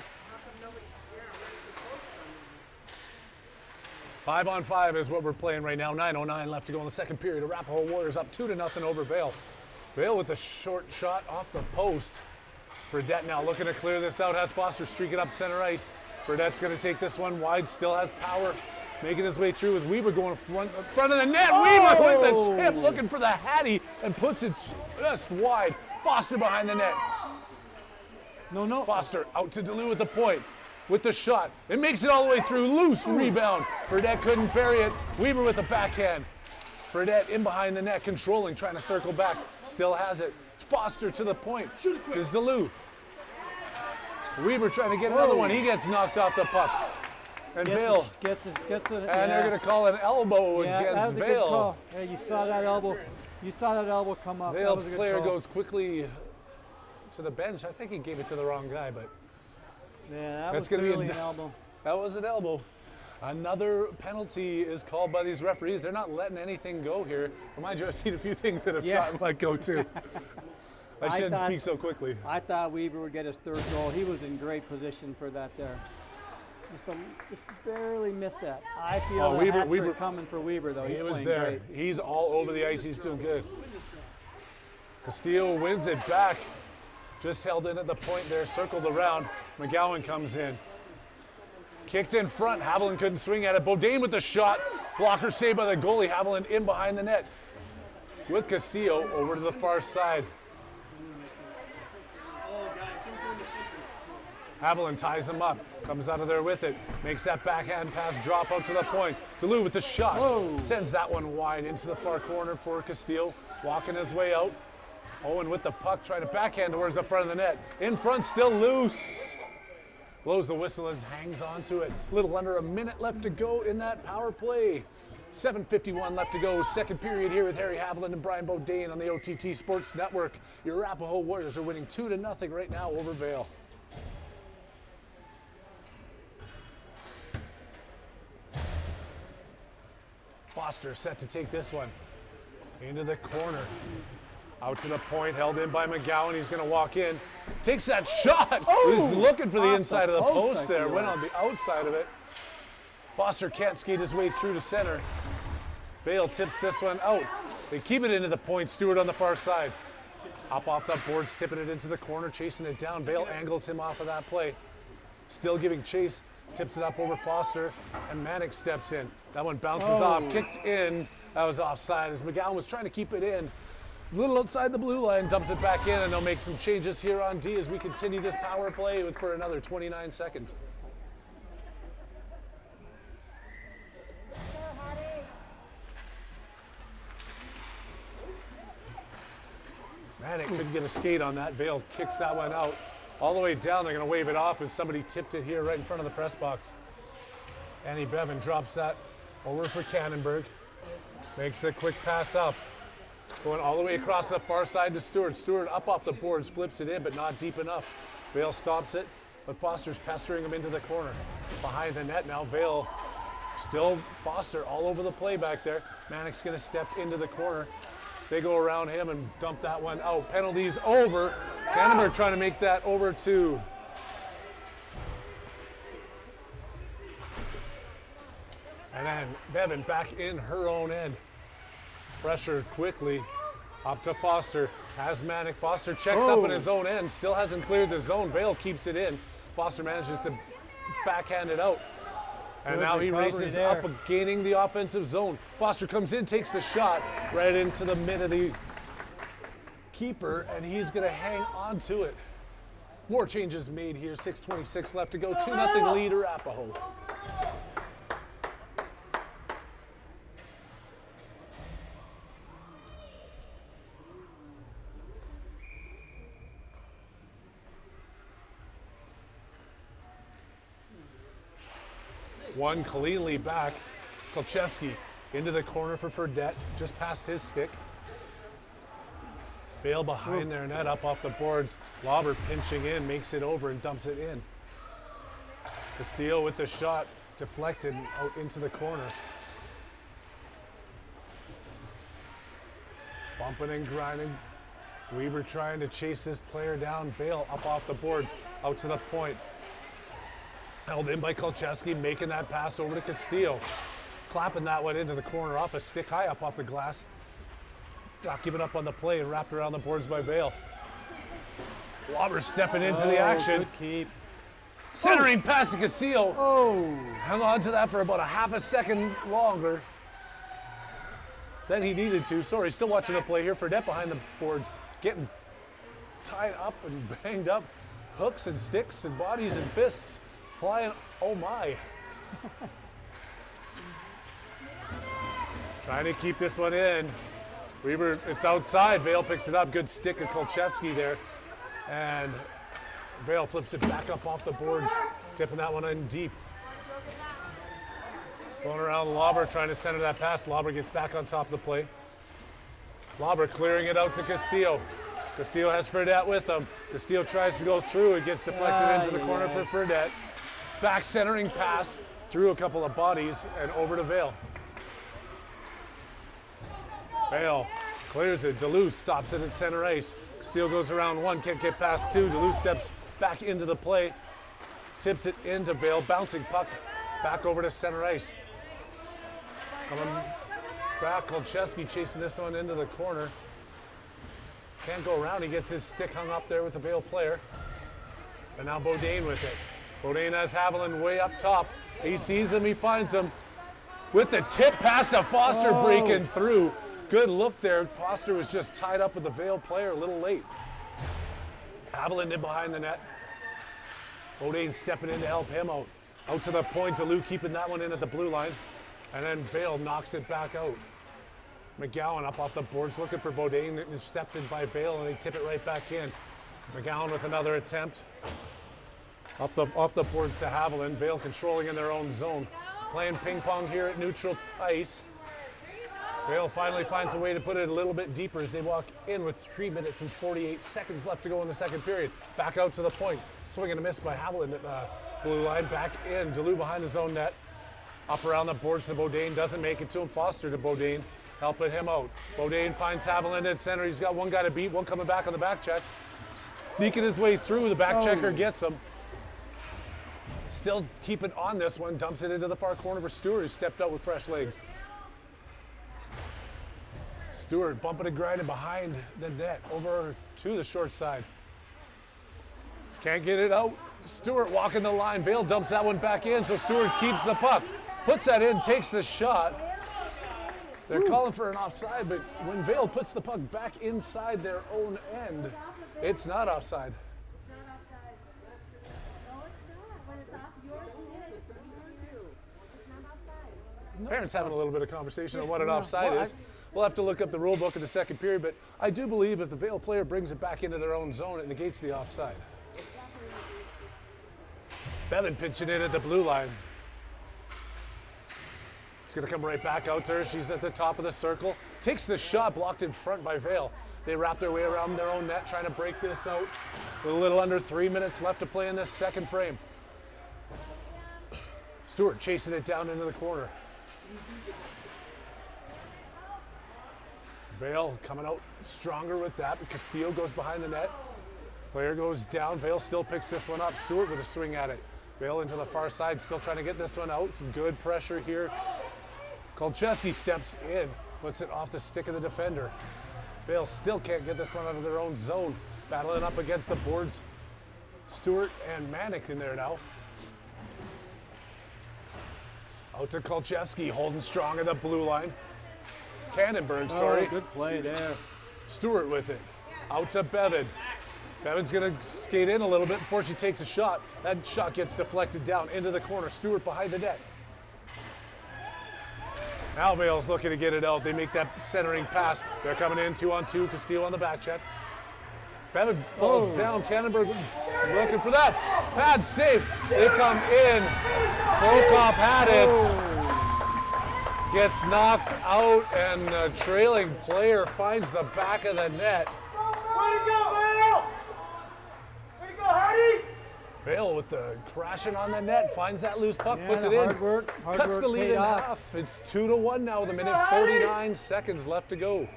5-on-5 is what we're playing right now. 9:09 left to go in the second period. Arapahoe Warriors up 2-0 over Vail. Vail with a short shot off the post. Fredette now looking to clear this out. Has Foster streaking up center ice. Fredette's going to take this one wide. Still has power. Making his way through with Weber going front of the net. Weber with the tip, looking for the Hattie, and puts it just wide. Foster behind the net. No. Foster out to Delu with the point. With the shot. It makes it all the way through. Loose rebound. Fredette couldn't bury it. Weber with the backhand. Fredette in behind the net, controlling, trying to circle back. Still has it. Foster to the point. Is Delu. Weber trying to get another one. He gets knocked off the puck. And Vail. Gets it. And they're going to call an elbow that against was a good Vail. call. Yeah, you saw that elbow. You saw that elbow come up. Vail That was a good player call. goes quickly to the bench. I think he gave it to the wrong guy, but Yeah, that that's was gonna be clearly a- an elbow. that was an elbow. Another penalty is called by these referees. They're not letting anything go here. Remind you, I've seen a few things that have gotten let go too. I shouldn't thought- speak so quickly. I thought Weber would get his third goal. He was in great position for that there. Just barely missed that. I feel Oh, the Weber- hat-trick Weber- coming for Weber though. He's He was playing there. great. He's all over the ice. He's doing good. Castillo wins it back. Just held in at the point there, circled around. McGowan comes in. Kicked in front. Haviland couldn't swing at it. Bodine with the shot. Blocker saved by the goalie. Haviland in behind the net. With Castillo over to the far side. Haviland ties him up. Comes out of there with it. Makes that backhand pass drop out to the point. Delu with the shot. Sends that one wide into the far corner for Castillo. Walking his way out. Owen with the puck, trying to backhand towards the front of the net. In front, still loose. Blows the whistle and hangs on to it. Little under a minute left to go in that power play. 7:51 left to go. Second period here with Harry Haviland and Brian Bodine on the OTT Sports Network. Your Arapahoe Warriors are winning 2-0 right now over Vail. Foster set to take this one into the corner. Out to the point, held in by McGowan. He's going to walk in. Takes that shot. He's looking for the inside of the post there. Went on the outside of it. Foster can't skate his way through to center. Vail tips this one out. They keep it into the point. Stewart on the far side. Up off the boards, tipping it into the corner, chasing it down. Vail angles him off of that play. Still giving chase. Tips it up over Foster, and Manick steps in. That one bounces off, kicked in. That was offside as McGowan was trying to keep it in. A little outside the blue line, dumps it back in, and they'll make some changes here on D as we continue this power play for another 29 seconds. Manick couldn't get a skate on that. Vail kicks that one out. All the way down, they're going to wave it off as somebody tipped it here right in front of the press box. Annie Bevan drops that over for Cannonberg. Makes the quick pass up. Going all the way across the far side to Stewart. Stewart up off the boards, flips it in, but not deep enough. Vail stops it, but Foster's pestering him into the corner. Behind the net now, Vail still Foster all over the play back there. Manick's going to step into the corner. They go around him and dump that one out. Penalties over. Cannonberg trying to make that over to and then Bevan back in her own end. Pressure quickly up to Foster. Has Manick. Foster checks up in his own end. Still hasn't cleared the zone. Vail keeps it in. Foster manages to backhand it out. And now he races up, gaining the offensive zone. Foster comes in, takes the shot right into the mid of the keeper, and he's going to hang on to it. More changes made here. 6:26 left to go. 2-0 lead Arapahoe. One cleanly back. Kolchevsky into the corner for Fredette, just past his stick. Vail behind their net, up off the boards. Lauber pinching in, makes it over and dumps it in. Castillo with the shot, deflected out into the corner. Bumping and grinding. Weber trying to chase this player down. Vail up off the boards, out to the point. Held in by Kolchevsky, making that pass over to Castillo. Clapping that one into the corner off a stick high up off the glass. Not giving up on the play and wrapped around the boards by Vail. Lauber stepping into the action. Good keep. Centering pass to Castillo. Hung on to that for about a half a second longer than he needed to. Sorry, still watching the play here. Fredette behind the boards, getting tied up and banged up. Hooks and sticks and bodies and fists flying. Oh my. Trying to keep this one in. Weber, it's outside. Vail picks it up. Good stick of Kolchevsky there. And Vail flips it back up off the boards, tipping that one in deep. Going around Lauber, trying to center that pass. Lauber gets back on top of the play. Lauber clearing it out to Castillo. Castillo has Fredette with him. Castillo tries to go through. It gets deflected into the corner for Fredette. Back centering pass through a couple of bodies and over to Vail. Vail clears it. Duluth stops it at center ice. Castillo goes around one, can't get past two. Duluth steps back into the play, tips it into Vail, bouncing puck back over to center ice. Coming back, Kolchevsky chasing this one into the corner. Can't go around, he gets his stick hung up there with the Vail player. And now Bodine with it. Bodine has Haviland way up top. He sees him, he finds him. With the tip pass to Foster breaking through. Good look there. Foster was just tied up with the Vail player a little late. Haviland in behind the net. Bodine stepping in to help him out. Out to the point, Duluth keeping that one in at the blue line. And then Vail knocks it back out. McGowan up off the boards looking for Bodine, intercepted by Vail, and they tip it right back in. McGowan with another attempt. Off the boards to Haviland. Vail controlling in their own zone. Playing ping pong here at neutral ice. Vail finally finds a way to put it a little bit deeper as they walk in with 3 minutes and 48 seconds left to go in the second period. Back out to the point. Swing and a miss by Haviland at the blue line. Back in. Duluth behind his own net. Up around the boards to Bodine, doesn't make it to him. Foster to Bodine, helping him out. Bodine finds Haviland at center. He's got one guy to beat, one coming back on the back check. Sneaking his way through, the back checker gets him. Still keeping on this one, dumps it into the far corner for Stewart, who stepped out with fresh legs. Stewart bumping and grinding behind the net, over to the short side. Can't get it out. Stewart walking the line. Vail dumps that one back in, so Stewart keeps the puck. Puts that in, takes the shot. They're calling for an offside, but when Vail puts the puck back inside their own end, it's not offside. It's not offside. No, it's not. When it's off your stick, it's not offside. Parents having a little bit of conversation on what an offside is. We'll have to look up the rule book in the second period, but I do believe if the Vail player brings it back into their own zone, it negates the offside. Bevan pitching in at the blue line. It's going to come right back out to her. She's at the top of the circle. Takes the shot, blocked in front by Vail. They wrap their way around their own net, trying to break this out. With a little under 3 minutes left to play in this second frame. Stewart chasing it down into the corner. Vail coming out stronger with that. Castillo goes behind the net. Player goes down. Vail still picks this one up. Stewart with a swing at it. Vail into the far side, still trying to get this one out. Some good pressure here. Kolcheski steps in, puts it off the stick of the defender. Vail still can't get this one out of their own zone. Battling up against the boards. Stewart and Manick in there now. Out to Kolcheski, holding strong in the blue line. Cannonberg, sorry. Good play there. Stewart with it. Out to Bevan. Bevan's going to skate in a little bit before she takes a shot. That shot gets deflected down into the corner. Stewart behind the net. Now Vail's looking to get it out. They make that centering pass. They're coming in 2-on-2. Castillo on the back check. Bevan falls down. Cannonberg looking for that. Pad safe. They come in. Prokop had it. Gets knocked out, and the trailing player finds the back of the net. Way to go, Vail! Way to go, Hardy! Vail with the crashing on the net, finds that loose puck, Yeah, puts it in. hard work Cuts the lead paid in off. half. It's 2-1 now with a minute 49 seconds left to go.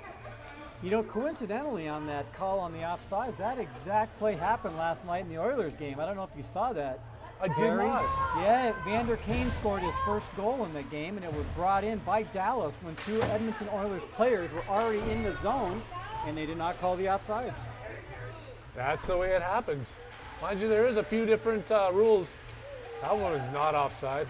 You know, coincidentally on that call on the offsides, that exact play happened last night in the Oilers game. I don't know if you saw that. I did Barry? not. Yeah, Vander Kane scored his first goal in the game, and it was brought in by Dallas when two Edmonton Oilers players were already in the zone, and they did not call the offsides. That's the way it happens. Mind you, there is a few different rules. That one is not offside.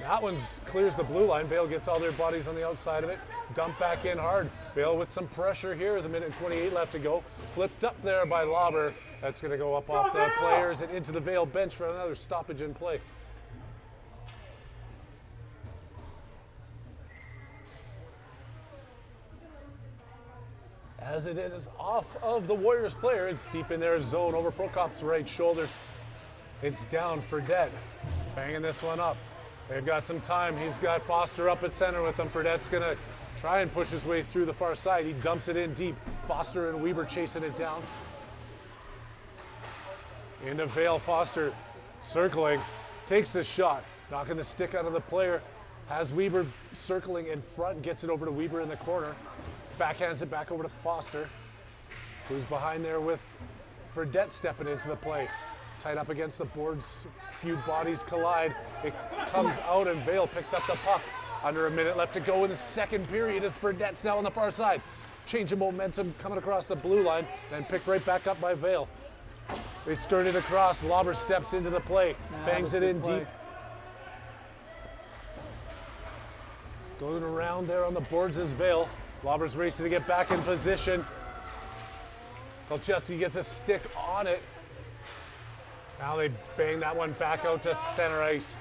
That one clears the blue line. Vail gets all their bodies on the outside of it. Dump back in hard. Vail with some pressure here with a minute and 28 left to go. Flipped up there by Lauber. That's going to go up off the players and into the Vail bench for another stoppage in play. As it is off of the Warriors player, it's deep in their zone over Prokop's right shoulders. It's down for Fredette. Banging this one up. They've got some time. He's got Foster up at center with them. Fredette's going to try and push his way through the far side. He dumps it in deep. Foster and Weber chasing it down. Into Vail. Foster circling. Takes the shot. Knocking the stick out of the player. Has Weber circling in front. Gets it over to Weber in the corner. Backhands it back over to Foster, who's behind there with Fredette stepping into the play. Tight up against the boards, few bodies collide. It comes out and Vail picks up the puck. Under a minute left to go in the second period as Fredette's now on the far side. Change of momentum coming across the blue line, then picked right back up by Vail. They skirt it across, Lauber steps into the play, bangs it in deep. Going around there on the boards is Vail. Lauber's racing to get back in position. Kolcheski gets a stick on it. Now they bang that one back out to center ice.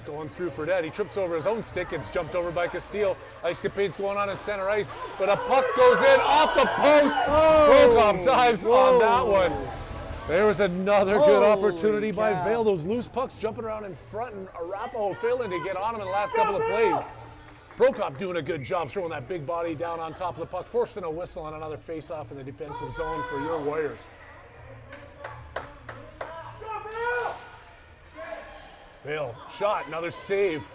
Going through Fredette. He trips over his own stick. It's jumped over by Castillo. Ice capade's going on in center ice, but a puck goes in off the post. Prokop dives on that one. There was another good opportunity by Vail. Those loose pucks jumping around in front, and Arapahoe failing to get on him in the last couple of plays. Prokop doing a good job throwing that big body down on top of the puck, forcing a whistle on another face-off in the defensive zone for your Warriors. Vail, shot, another save.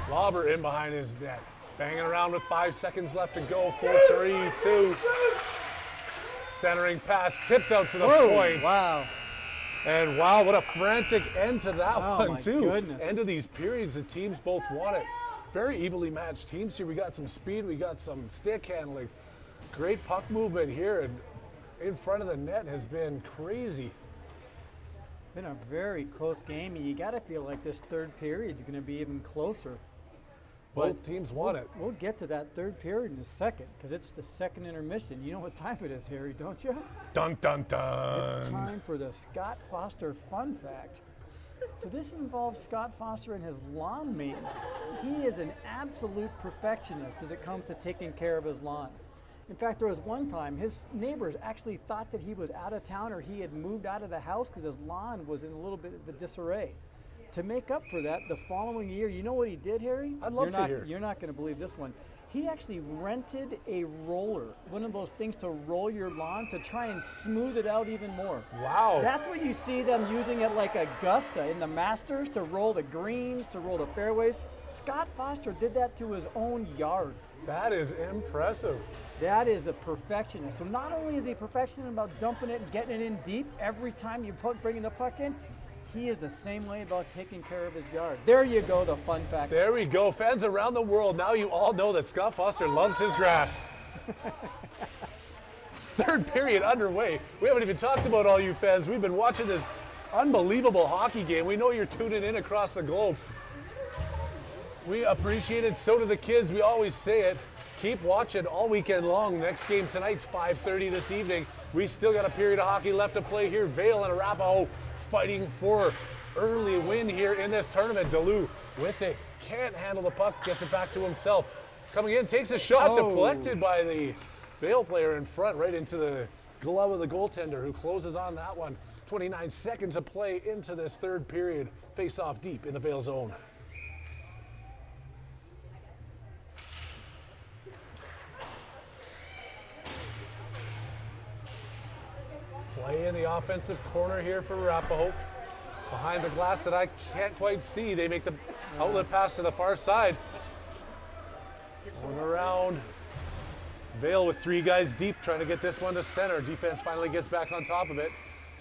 Lobber in behind his net. Banging around with 5 seconds left to go. 4-3-2. Centering pass, tipped out to the point. Wow. And wow, what a frantic end to that one, my too. goodness. End of these periods, the teams both won it. Very evenly matched teams here. We got some speed, we got some stick handling. Great puck movement here, and in front of the net has been crazy. Been a very close game, and you got to feel like this third period is going to be even closer. Both teams won it. We'll get to that third period in a second, because it's the second intermission. You know what time it is, Harry, don't you? Dun, dun, dun. It's time for the Scott Foster fun fact. So this involves Scott Foster and his lawn maintenance. He is an absolute perfectionist as it comes to taking care of his lawn. In fact, there was one time his neighbors actually thought that he was out of town or he had moved out of the house because his lawn was in a little bit of a disarray. To make up for that, the following year, you know what he did, Harry? I'd love to hear. You're not going to believe this one. He actually rented a roller, one of those things to roll your lawn to try and smooth it out even more. Wow. That's what you see them using at like Augusta in the Masters to roll the greens, to roll the fairways. Scott Foster did that to his own yard. That is impressive. That is a perfectionist. So not only is he a perfectionist about dumping it and getting it in deep every time you bringing the puck in, he is the same way about taking care of his yard. There you go, the fun fact. There we go. Fans around the world, now you all know that Scott Foster loves his grass. Third period underway. We haven't even talked about all you fans. We've been watching this unbelievable hockey game. We know you're tuning in across the globe. We appreciate it. So do the kids. We always say it. Keep watching all weekend long. Next game tonight's 5:30 this evening. We still got a period of hockey left to play here. Vail and Arapahoe fighting for early win here in this tournament. Delu with it. Can't handle the puck. Gets it back to himself. Coming in, takes a shot, deflected by the Vail player in front, right into the glove of the goaltender who closes on that one. 29 seconds of play into this third period. Face off deep in the Vail zone. Play in the offensive corner here for Arapahoe. Behind the glass that I can't quite see. They make the outlet pass to the far side. Going around. Vail with 3 guys deep trying to get this one to center. Defense finally gets back on top of it.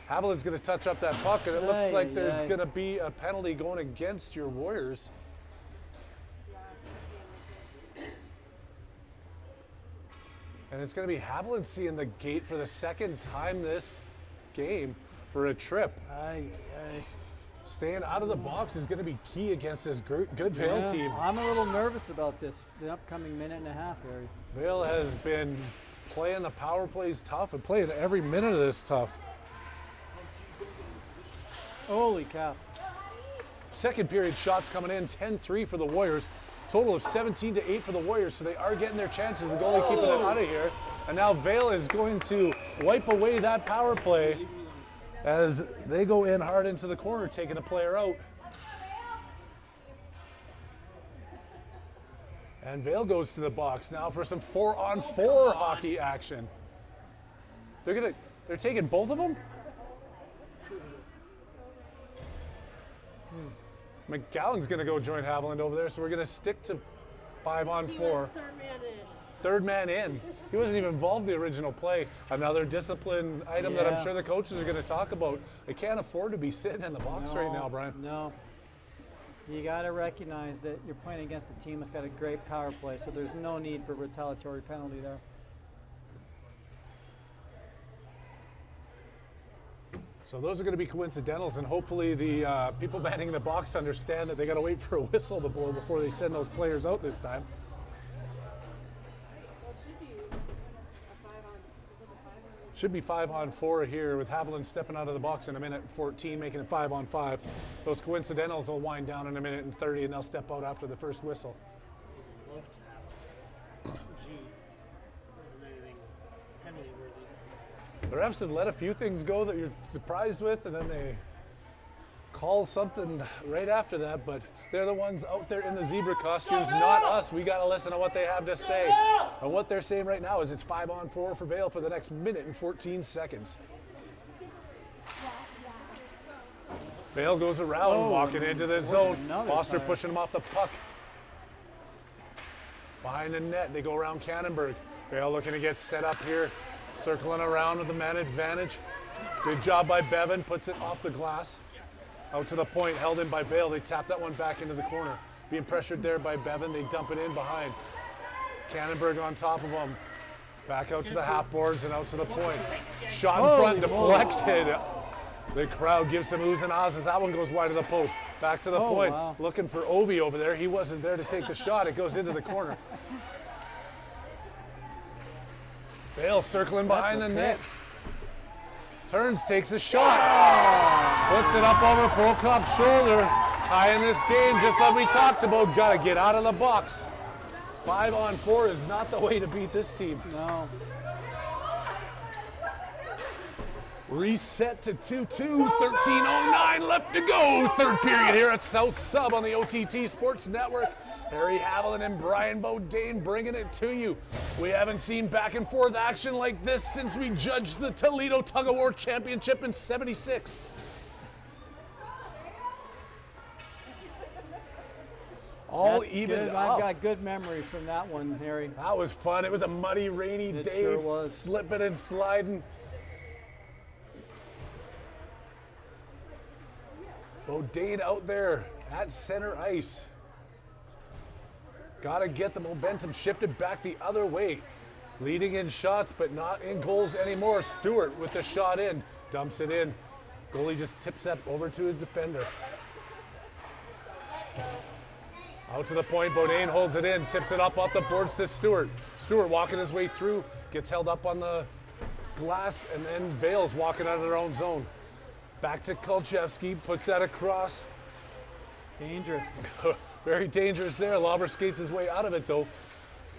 Haviland's going to touch up that puck, and it looks like there's going to be a penalty going against your Warriors. And it's going to be Haviland seeing the gate for the second time this game for a trip. Staying out of the box is going to be key against this good Vail team. I'm a little nervous about this, the upcoming minute and a half, Harry. Vail has been playing the power plays tough and playing every minute of this tough. Holy cow. Second period shots coming in, 10-3 for the Warriors. Total of 17-8 for the Warriors, so they are getting their chances. The goalie keeping it out of here. And now Vail is going to wipe away that power play as they go in hard into the corner, taking a player out. And Vail goes to the box now for some 4-on-4 hockey action. They're taking both of them? McGowan's going to go join Haviland over there, so we're going to stick to 5-on-4. Third man in. He wasn't even involved in the original play. Another discipline item that I'm sure the coaches are going to talk about. They can't afford to be sitting in the box right now, Brian. No. You got to recognize that you're playing against a team that's got a great power play, so there's no need for a retaliatory penalty there. So those are going to be coincidentals, and hopefully the people manning the box understand that they got to wait for a whistle to blow before they send those players out this time. Should be 5-on-4 here with Haviland stepping out of the box in a minute 14, making it 5-on-5. Those coincidentals will wind down in a minute and 30, and they'll step out after the first whistle. The refs have let a few things go that you're surprised with, and then they call something right after that, but they're the ones out there in the zebra costumes, not us. We got to listen to what they have to say. And what they're saying right now is it's 5-on-4 for Vail for the next minute and 14 seconds. Vail goes around, walking into the zone. Foster tire. pushing him off the puck. Behind the net, they go around Cannonberg. Vail looking to get set up here, circling around with the man advantage. Good job by Bevan, puts it off the glass. Out to the point, held in by Vail. They tap that one back into the corner. Being pressured there by Bevan, they dump it in behind. Cannonberg on top of him. Back out to the half boards and out to the point. Shot in front, deflected. The crowd gives some oohs and ahs as that one goes wide of the post. Back to the point, wow. looking for Ovi over there. He wasn't there to take the shot. It goes into the corner. Vail circling behind the net. Turns, takes a shot. Puts it up over Prokop's shoulder. Tying this game just like we talked about. Got to get out of the box. 5-on-4 is not the way to beat this team. No. Reset to 2-2, 13:09 left to go. Third period here at South Sub on the OTT Sports Network. Harry Haviland and Brian Bodine bringing it to you. We haven't seen back and forth action like this since we judged the Toledo Tug of War Championship in '76. All That's even good. up. I've got good memories from that one, Harry. That was fun. It was a muddy, rainy It day. sure was. Slipping and sliding. Bodine out there at center ice. Got to get the momentum shifted back the other way. Leading in shots, but not in goals anymore. Stewart with the shot in. Dumps it in. Goalie just tips that over to his defender. Out to the point, Bodine holds it in, tips it up off the boards to Stewart. Stewart walking his way through, gets held up on the glass, and then Vail's walking out of their own zone. Back to Kolchevsky, puts that across. Dangerous. Very dangerous there. Lauber skates his way out of it though.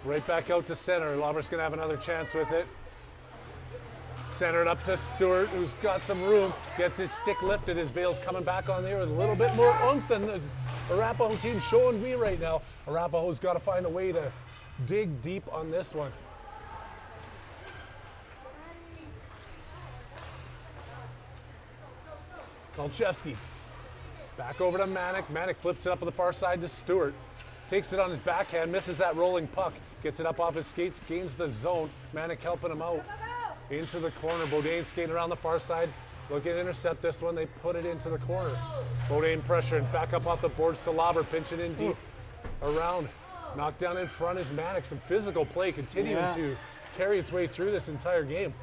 Right back out to center. Lauber's gonna have another chance with it. Centered up to Stewart, who's got some room. Gets his stick lifted as Vail's coming back on there with a little bit more oomph than the Arapahoe team showing me right now. Arapahoe's got to find a way to dig deep on this one. Kolchevsky. Back over to Manick. Manick flips it up on the far side to Stewart. Takes it on his backhand, misses that rolling puck. Gets it up off his skates, gains the zone. Manick helping him out. Into the corner. Bodine skating around the far side. Looking to intercept this one. They put it into the corner. Bodine pressuring. Back up off the boards to Lauber. Pinching in deep. Around. Knocked down in front is Manick. Some physical play continuing to carry its way through this entire game.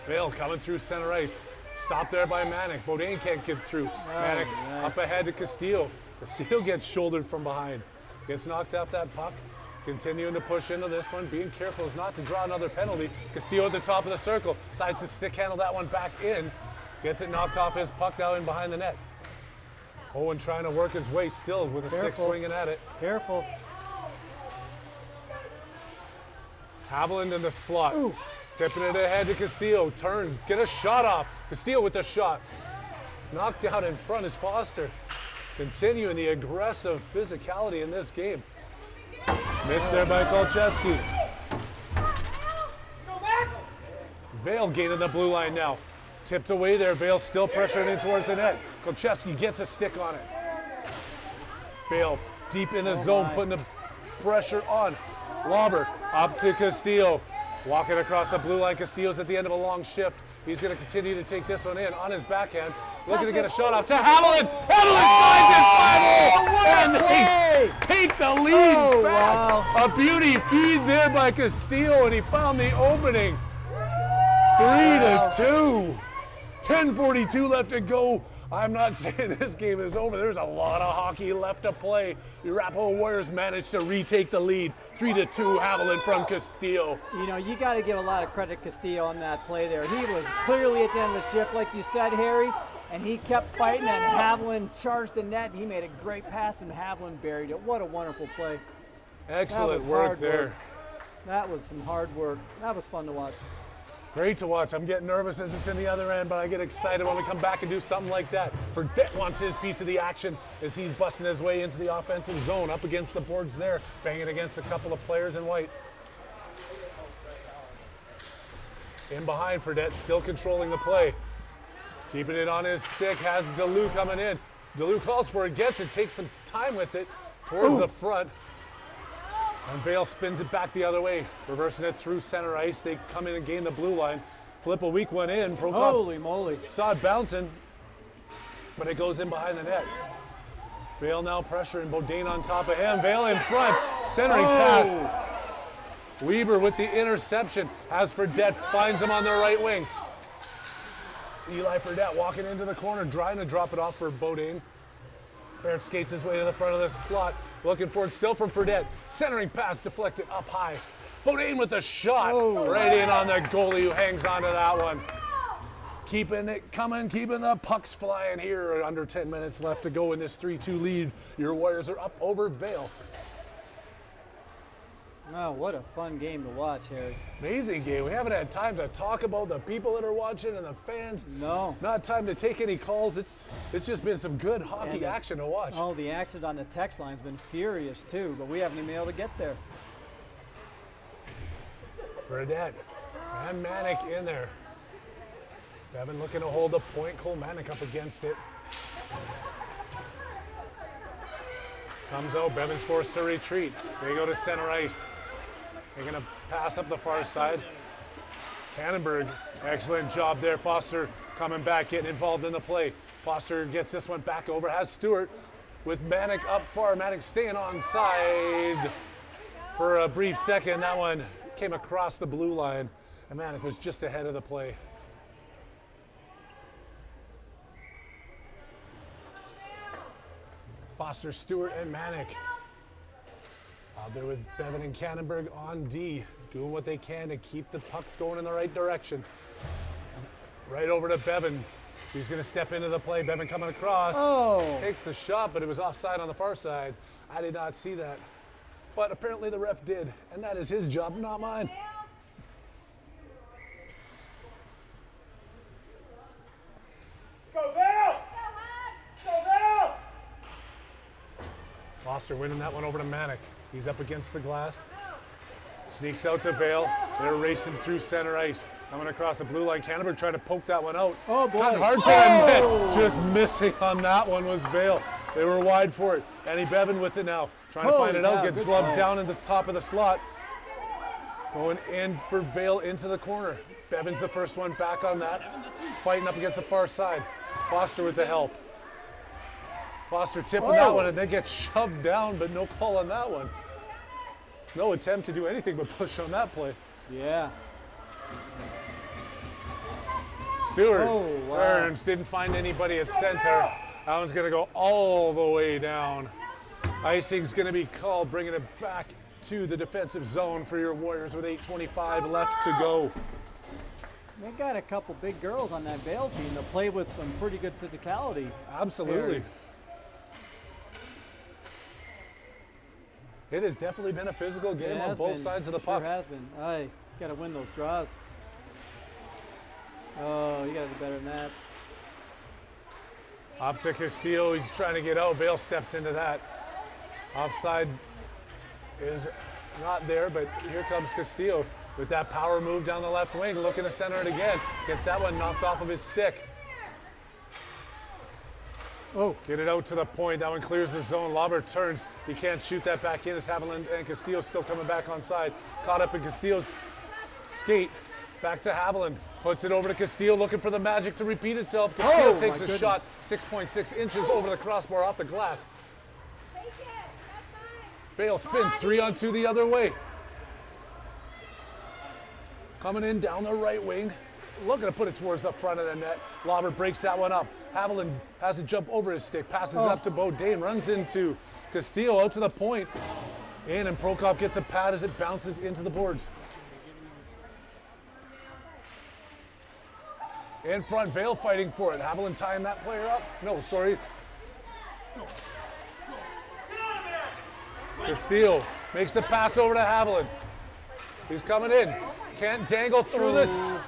Vail coming through center ice. Stopped there by Manick. Bodine can't get through. Manick up ahead to Castillo. Castillo gets shouldered from behind. Gets knocked off that puck. Continuing to push into this one. Being careful as not to draw another penalty. Castillo at the top of the circle. Decides to stick handle that one back in. Gets it knocked off his puck now in behind the net. Owen trying to work his way still with a stick swinging at it. Careful. Haviland in the slot. Tipping it ahead to Castillo. Turn. Get a shot off. Castillo with the shot. Knocked down in front is Foster. Continuing the aggressive physicality in this game. Missed there by Kolchevsky. Vail gaining the blue line now. Tipped away there. Vail still pressuring in towards the net. Kolchevsky gets a stick on it. Vail deep in the zone, putting the pressure on. Lauber up to Castillo. Walking across the blue line. Castillo's at the end of a long shift. He's going to continue to take this one in on his backhand. Looking to get a shot off to Haviland. Haviland slides it 5-0. And they take the lead back. Wow. A beauty feed there by Castillo, and he found the opening. 3-2. 10:42 left to go. I'm not saying this game is over. There's a lot of hockey left to play. The Arapahoe Warriors managed to retake the lead. 3-2, Haviland from Castillo. You know, you got to give a lot of credit to Castillo on that play there. He was clearly at the end of the shift, like you said, Harry, and he kept fighting, and Haviland charged the net, and he made a great pass, and Haviland buried it. What a wonderful play. Excellent work there. Work. That was some hard work. That was fun to watch. Great to watch. I'm getting nervous as it's in the other end, but I get excited when we come back and do something like that. Fredette wants his piece of the action as he's busting his way into the offensive zone, up against the boards there, banging against a couple of players in white. In behind, Fredette still controlling the play. Keeping it on his stick, has DeLu coming in. DeLu calls for it, gets it, takes some time with it towards the front. And Vail spins it back the other way, reversing it through center ice. They come in and gain the blue line. Flip a weak one in. Prokop Holy moly. saw it bouncing, but it goes in behind the net. Vail now pressuring Bodine on top of him. Vail in front, centering pass. Weber with the interception. As Fredette finds him on the right wing. Eli Fredette walking into the corner, trying to drop it off for Bodine. Barrett skates his way to the front of the slot. Looking for it still from Fredette. Centering pass deflected up high. Bodine with a shot. Right in on the goalie who hangs on to that one. Keeping it coming, keeping the pucks flying here. Under 10 minutes left to go in this 3-2 lead. Your Warriors are up over Vail. Oh, what a fun game to watch, Harry. Amazing game. We haven't had time to talk about the people that are watching and the fans. No. Not time to take any calls. It's just been some good hockey action to watch. Oh, the action on the text line's been furious too, but we haven't even been able to get there. Fredette and Manic in there. Bevan looking to hold the point. Cole Manic up against it. Comes out. Bevan's forced to retreat. They go to center ice. They're going to pass up the far side. Cannonberg, excellent job there. Foster coming back, getting involved in the play. Foster gets this one back over. Has Stewart with Manic up far. Manic staying on side for a brief second. That one came across the blue line, and Manic was just ahead of the play. Foster, Stewart, and Manic out there with Bevan and Cannonberg on D, doing what they can to keep the pucks going in the right direction. Right over to Bevan. He's going to step into the play. Bevan coming across. Takes the shot, but it was offside on the far side. I did not see that. But apparently the ref did, and that is his job, not mine. Let's go, Vail! Let's go, Vail! Foster winning that one over to Manic. He's up against the glass. Sneaks out to Vail. They're racing through center ice. Coming across the blue line. Cannonberg trying to poke that one out. Oh, boy. Got a hard time. Just missing on that one was Vail. They were wide for it. Annie Bevan with it now. Trying to find it out. Gets gloved down in the top of the slot. Going in for Vail into the corner. Bevan's the first one back on that. Fighting up against the far side. Foster with the help. Foster tipping that one and then gets shoved down, but no call on that one. No attempt to do anything but push on that play. Yeah. Stewart turns, didn't find anybody at center. That one's going to go all the way down. Icing's going to be called, bringing it back to the defensive zone for your Warriors with 8:25 left to go. They got a couple big girls on that Vail team that play with some pretty good physicality. Absolutely. It has definitely been a physical game on both sides of the puck. Sure has been. Aye, got to win those draws. Oh, you got to do better than that. Up to Castillo, he's trying to get out. Vail steps into that. Offside is not there, but here comes Castillo with that power move down the left wing, looking to center it again. Gets that one knocked off of his stick. Get it out to the point. That one clears the zone. Lauber turns. He can't shoot that back in as Haviland and Castillo still coming back on side. Caught up in Castillo's skate. Back to Haviland. Puts it over to Castillo, looking for the magic to repeat itself. Castillo takes a shot 6.6 inches over the crossbar off the glass. Vail spins 3-on-2 the other way. Coming in down the right wing. Looking to put it towards the front of the net. Lauber breaks that one up. Haviland has to jump over his stick. Passes up to Bodine. Runs into Castillo out to the point. In, and Prokop gets a pad as it bounces into the boards. In front, Vail fighting for it. Haviland tying that player up. No, sorry. Castillo makes the pass over to Haviland. He's coming in. Can't dangle through this.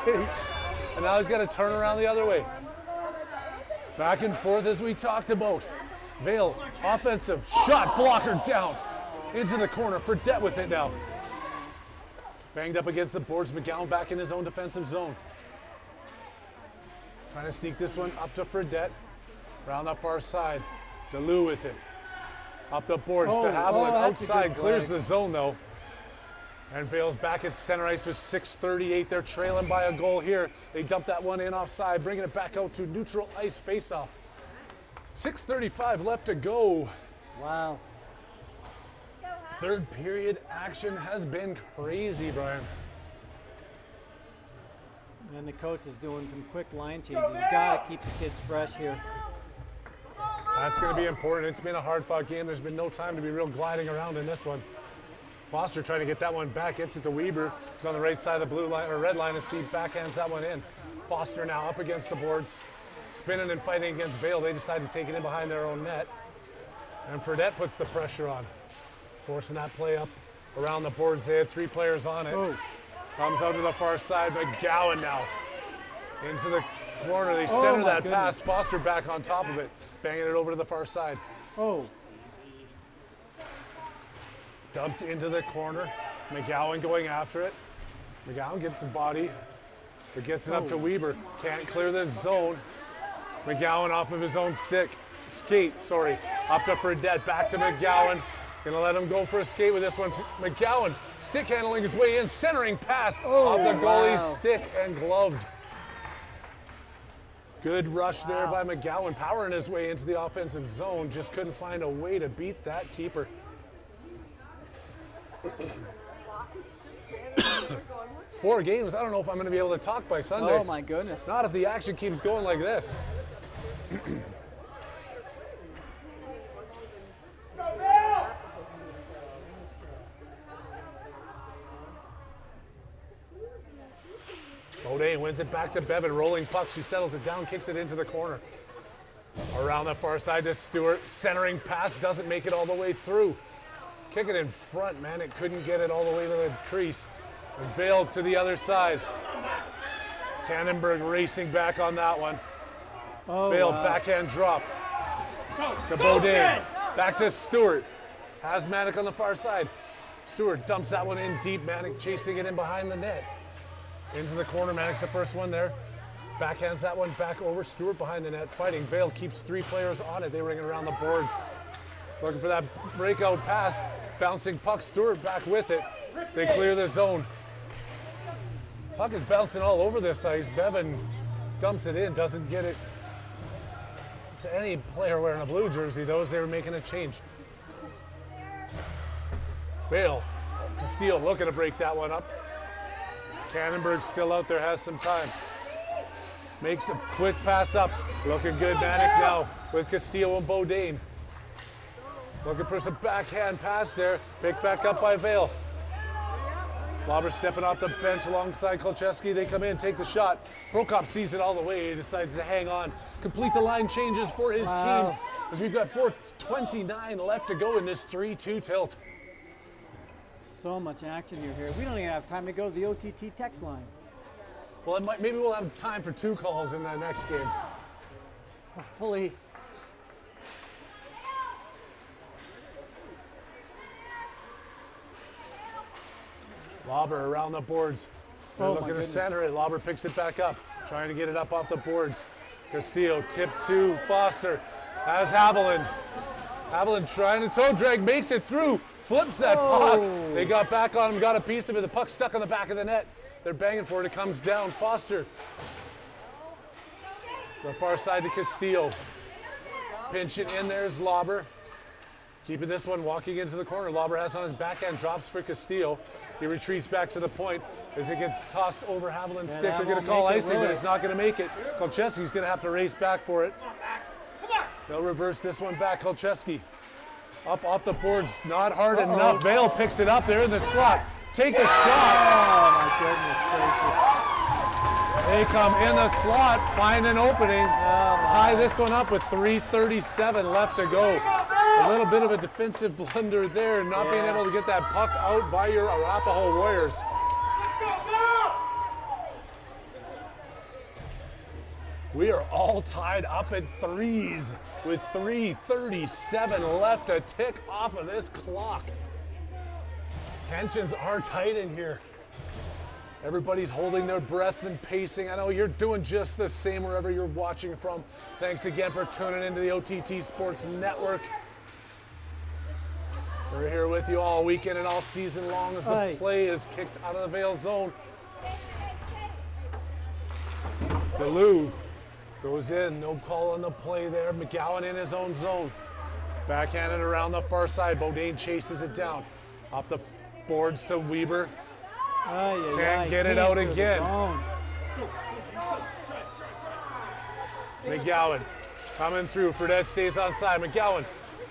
And now he's got to turn around the other way. Back and forth as we talked about. Vail, offensive shot, blocker down. Into the corner. Fredette with it now. Banged up against the boards. McGowan back in his own defensive zone. Trying to sneak this one up to Fredette. Around the far side. DeLu with it. Up the boards to Haviland. That's a good Outside. Clears play. the zone though. And Vail's back at center ice with 6:38. They're trailing by a goal here. They dump that one in offside, bringing it back out to neutral ice faceoff. 6:35 left to go. Wow. Third period action has been crazy, Brian. And the coach is doing some quick line changes. He's got to keep the kids fresh here. That's going to be important. It's been a hard-fought game. There's been no time to be real gliding around in this one. Foster trying to get that one back, gets it to Weber. He's on the right side of the blue line or red line to see backhands that one in. Foster now up against the boards, spinning and fighting against Vail. They decide to take it in behind their own net. And Fredette puts the pressure on, forcing that play up around the boards. They had 3 players on it. Oh. Comes out to the far side. McGowan now into the corner. They center my that goodness. pass. Foster back on top of it, banging it over to the far side. Oh. Dumped into the corner. McGowan going after it. McGowan gets a body, but gets it up to Weber. Can't clear this zone. McGowan off of his own skate, sorry. Up to Fredette, back to McGowan. Gonna let him go for a skate with this one. McGowan stick handling his way in, centering pass off the goalie's stick and gloved. Good rush there by McGowan, powering his way into the offensive zone. Just couldn't find a way to beat that keeper. 4 games. I don't know if I'm going to be able to talk by Sunday. Oh my goodness. Not if the action keeps going like this. Bodine wins it back to Bevan. Rolling puck. She settles it down, kicks it into the corner. Around the far side to Stewart. Centering pass doesn't make it all the way through. Kick it in front, man. It couldn't get it all the way to the crease. And Vail to the other side. Cannonberg racing back on that one. Vail backhand drop to Bodine. Back to Stewart. Has Manic on the far side. Stewart dumps that one in deep. Manic chasing it in behind the net. Into the corner. Manic's the first one there. Backhands that one back over. Stewart behind the net fighting. Vail keeps 3 players on it. They ring it around the boards. Looking for that breakout pass. Bouncing puck. Stewart back with it. They clear the zone. Puck is bouncing all over this ice. Bevan dumps it in. Doesn't get it to any player wearing a blue jersey. Those they were making a change. Vail. Castile looking to break that one up. Cannonberg still out there. Has some time. Makes a quick pass up. Looking good. Manic now with Castillo and Bodine. Looking for some backhand pass there. Picked back up by Vail. Lauber stepping off the bench alongside Kolcheski. They come in, take the shot. Prokop sees it all the way. He decides to hang on. Complete the line changes for his team as we've got 4:29 left to go in this 3-2 tilt. So much action here. We don't even have time to go to the OTT text line. Well, maybe we'll have time for 2 calls in the next game. Hopefully. Lauber around the boards. They're looking to goodness. center it. Lauber picks it back up, trying to get it up off the boards. Castillo tip to Foster. Has Haviland. Haviland trying to toe drag, makes it through, flips that puck. They got back on him, got a piece of it. The puck stuck on the back of the net. They're banging for it. It comes down. Foster. The far side to Castillo. Pinching in there's Lauber. Keeping this one, walking into the corner. Lauber has on his backhand, drops for Castillo. He retreats back to the point as it gets tossed over Haviland's stick. They're going to call icing, but it's not going to make it. Kolcheski's going to have to race back for it. They'll reverse this one back. Kolcheski up off the boards, not hard enough. Vail picks it up there in the slot. Take the shot. Oh my goodness gracious. They come in the slot, find an opening, tie this one up with 3:37 left to go. A little bit of a defensive blunder there, not being able to get that puck out by your Arapahoe Warriors. We are all tied up at 3s with 3:37 left to tick off of this clock. Tensions are tight in here Everybody's holding their breath and pacing. I know you're doing just the same wherever you're watching from. Thanks again for tuning into the OTT Sports Network. We're here with you all weekend and all season long as the play is kicked out of the Vail zone. DeLue goes in, no call on the play there. McGowan in his own zone. Backhanded around the far side. Bodine chases it down. Up the boards to Weber. Can't get it out again. McGowan coming through. Fredette stays on side. McGowan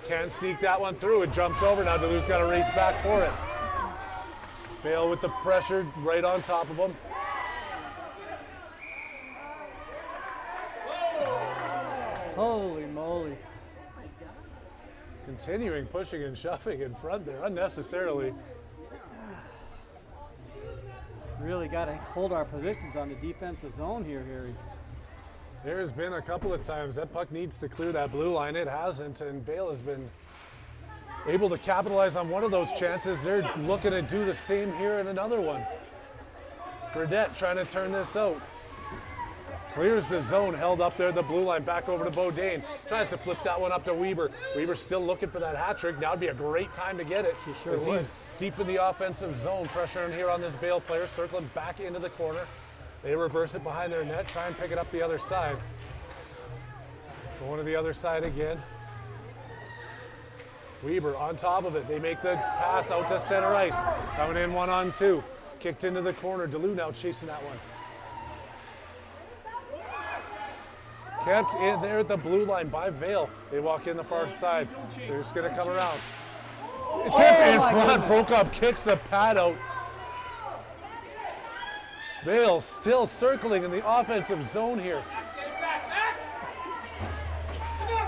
can't sneak that one through. It jumps over. Now DeLue's got to race back for it. Vail with the pressure right on top of him. Holy moly. Continuing pushing and shoving in front there unnecessarily. Really got to hold our positions on the defensive zone here, Harry. There's been a couple of times that puck needs to clear that blue line. It hasn't, and Vail has been able to capitalize on one of those chances. They're looking to do the same here in another one. Fredette trying to turn this out. Clears the zone, held up there at the blue line, back over to Bodine. Tries to flip that one up to Weber. Weber's still looking for that hat trick. Now would be a great time to get it. He sure as would. He's deep in the offensive zone, pressuring here on this Vail player, circling back into the corner. They reverse it behind their net, try and pick it up the other side. Going to the other side again. Weber on top of it. They make the pass out to center ice. Coming in 1-on-2. Kicked into the corner. DeLue now chasing that one. Kept in there at the blue line by Vail. They walk in the far side. They're just going to come around. It's in front. Prokop kicks the pad out. Vail still circling in the offensive zone here.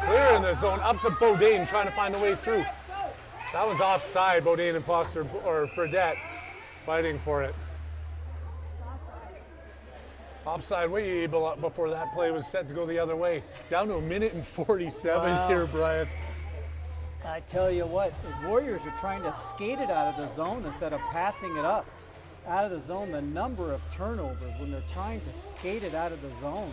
Clear in the zone up to Bodine, trying to find a way through. That one's offside. Bodine and Foster or Fredette fighting for it. Offside way before that play was set to go the other way. Down to 1:47 here, Brian. I tell you what, the Warriors are trying to skate it out of the zone instead of passing it up. Out of the zone, the number of turnovers when they're trying to skate it out of the zone.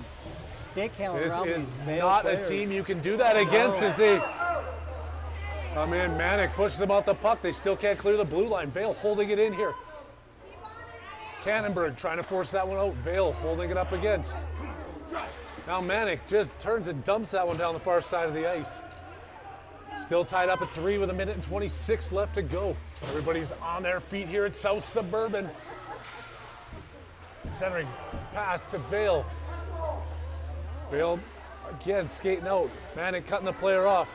Stick handle around these This is Vail not players. a team you can do that against as they come in. Manic pushes them off the puck. They still can't clear the blue line. Vail holding it in here. Cannonberg trying to force that one out. Vail holding it up against. Now Manic just turns and dumps that one down the far side of the ice. Still tied up at 3 with 1:26 left to go. Everybody's on their feet here at South Suburban. Centering pass to Vail. Vail again skating out. Manic cutting the player off.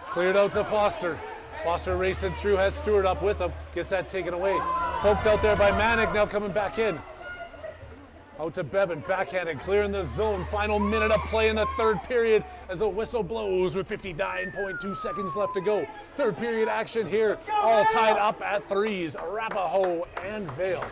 Cleared out to Foster. Foster racing through, has Stewart up with him. Gets that taken away. Poked out there by Manic, now coming back in. Out to Bevan, backhanded, clearing the zone. Final minute of play in the third period as the whistle blows with 59.2 seconds left to go. Third period action here, all tied up at 3s. Arapahoe and Vail.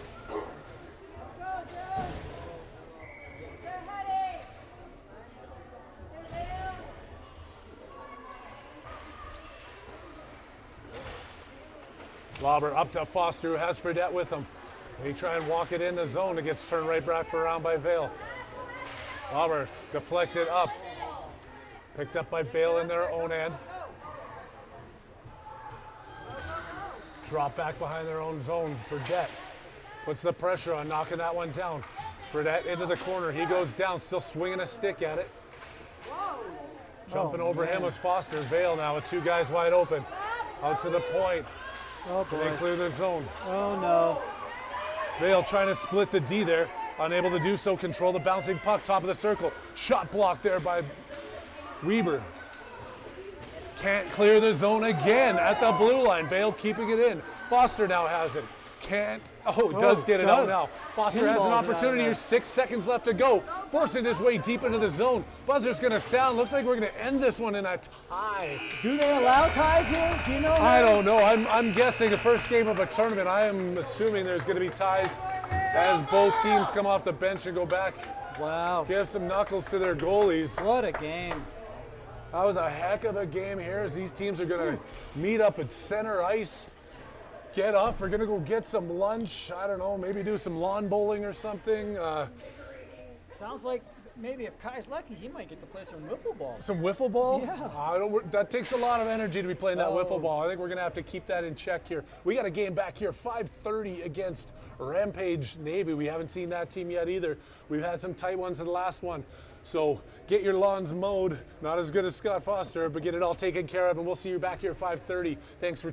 Lauber up to Foster, who has Fredette with him. They try and walk it in the zone. It gets turned right back around by Vail. Lauber deflected up. Picked up by Vail in their own end. Drop back behind their own zone. Fredette puts the pressure on, knocking that one down. Fredette into the corner. He goes down, still swinging a stick at it. Jumping over him was Foster. Vail now with 2 guys wide open. Out to the point. Oh boy. They clear the zone. Oh no. Vail trying to split the D there. Unable to do so. Control the bouncing puck. Top of the circle. Shot blocked there by Weber. Can't clear the zone again at the blue line. Vail keeping it in. Foster now has it. Can't. Oh, does get it out now. Foster has an opportunity here. 6 seconds left to go. Forcing his way deep into the zone. Buzzer's going to sound. Looks like we're going to end this one in a tie. Do they allow ties here? Do you know? I don't know. I'm guessing the first game of a tournament. I am assuming there's going to be ties as both teams come off the bench and go back. Wow. Give some knuckles to their goalies. What a game. That was a heck of a game here as these teams are going to meet up at center ice. get up. We're gonna go get some lunch. I don't know, maybe do some lawn bowling or something. Sounds like maybe if Kai's lucky, he might get to play some wiffle ball. Some wiffle ball? Yeah. That takes a lot of energy to be playing that Oh. wiffle ball. I think we're going to have to keep that in check here. We got a game back here, 5:30 against Rampage Navy. We haven't seen that team yet either. We've had some tight ones in the last one. So get your lawns mowed. Not as good as Scott Foster, but get it all taken care of, and we'll see you back here at 5:30. Thanks for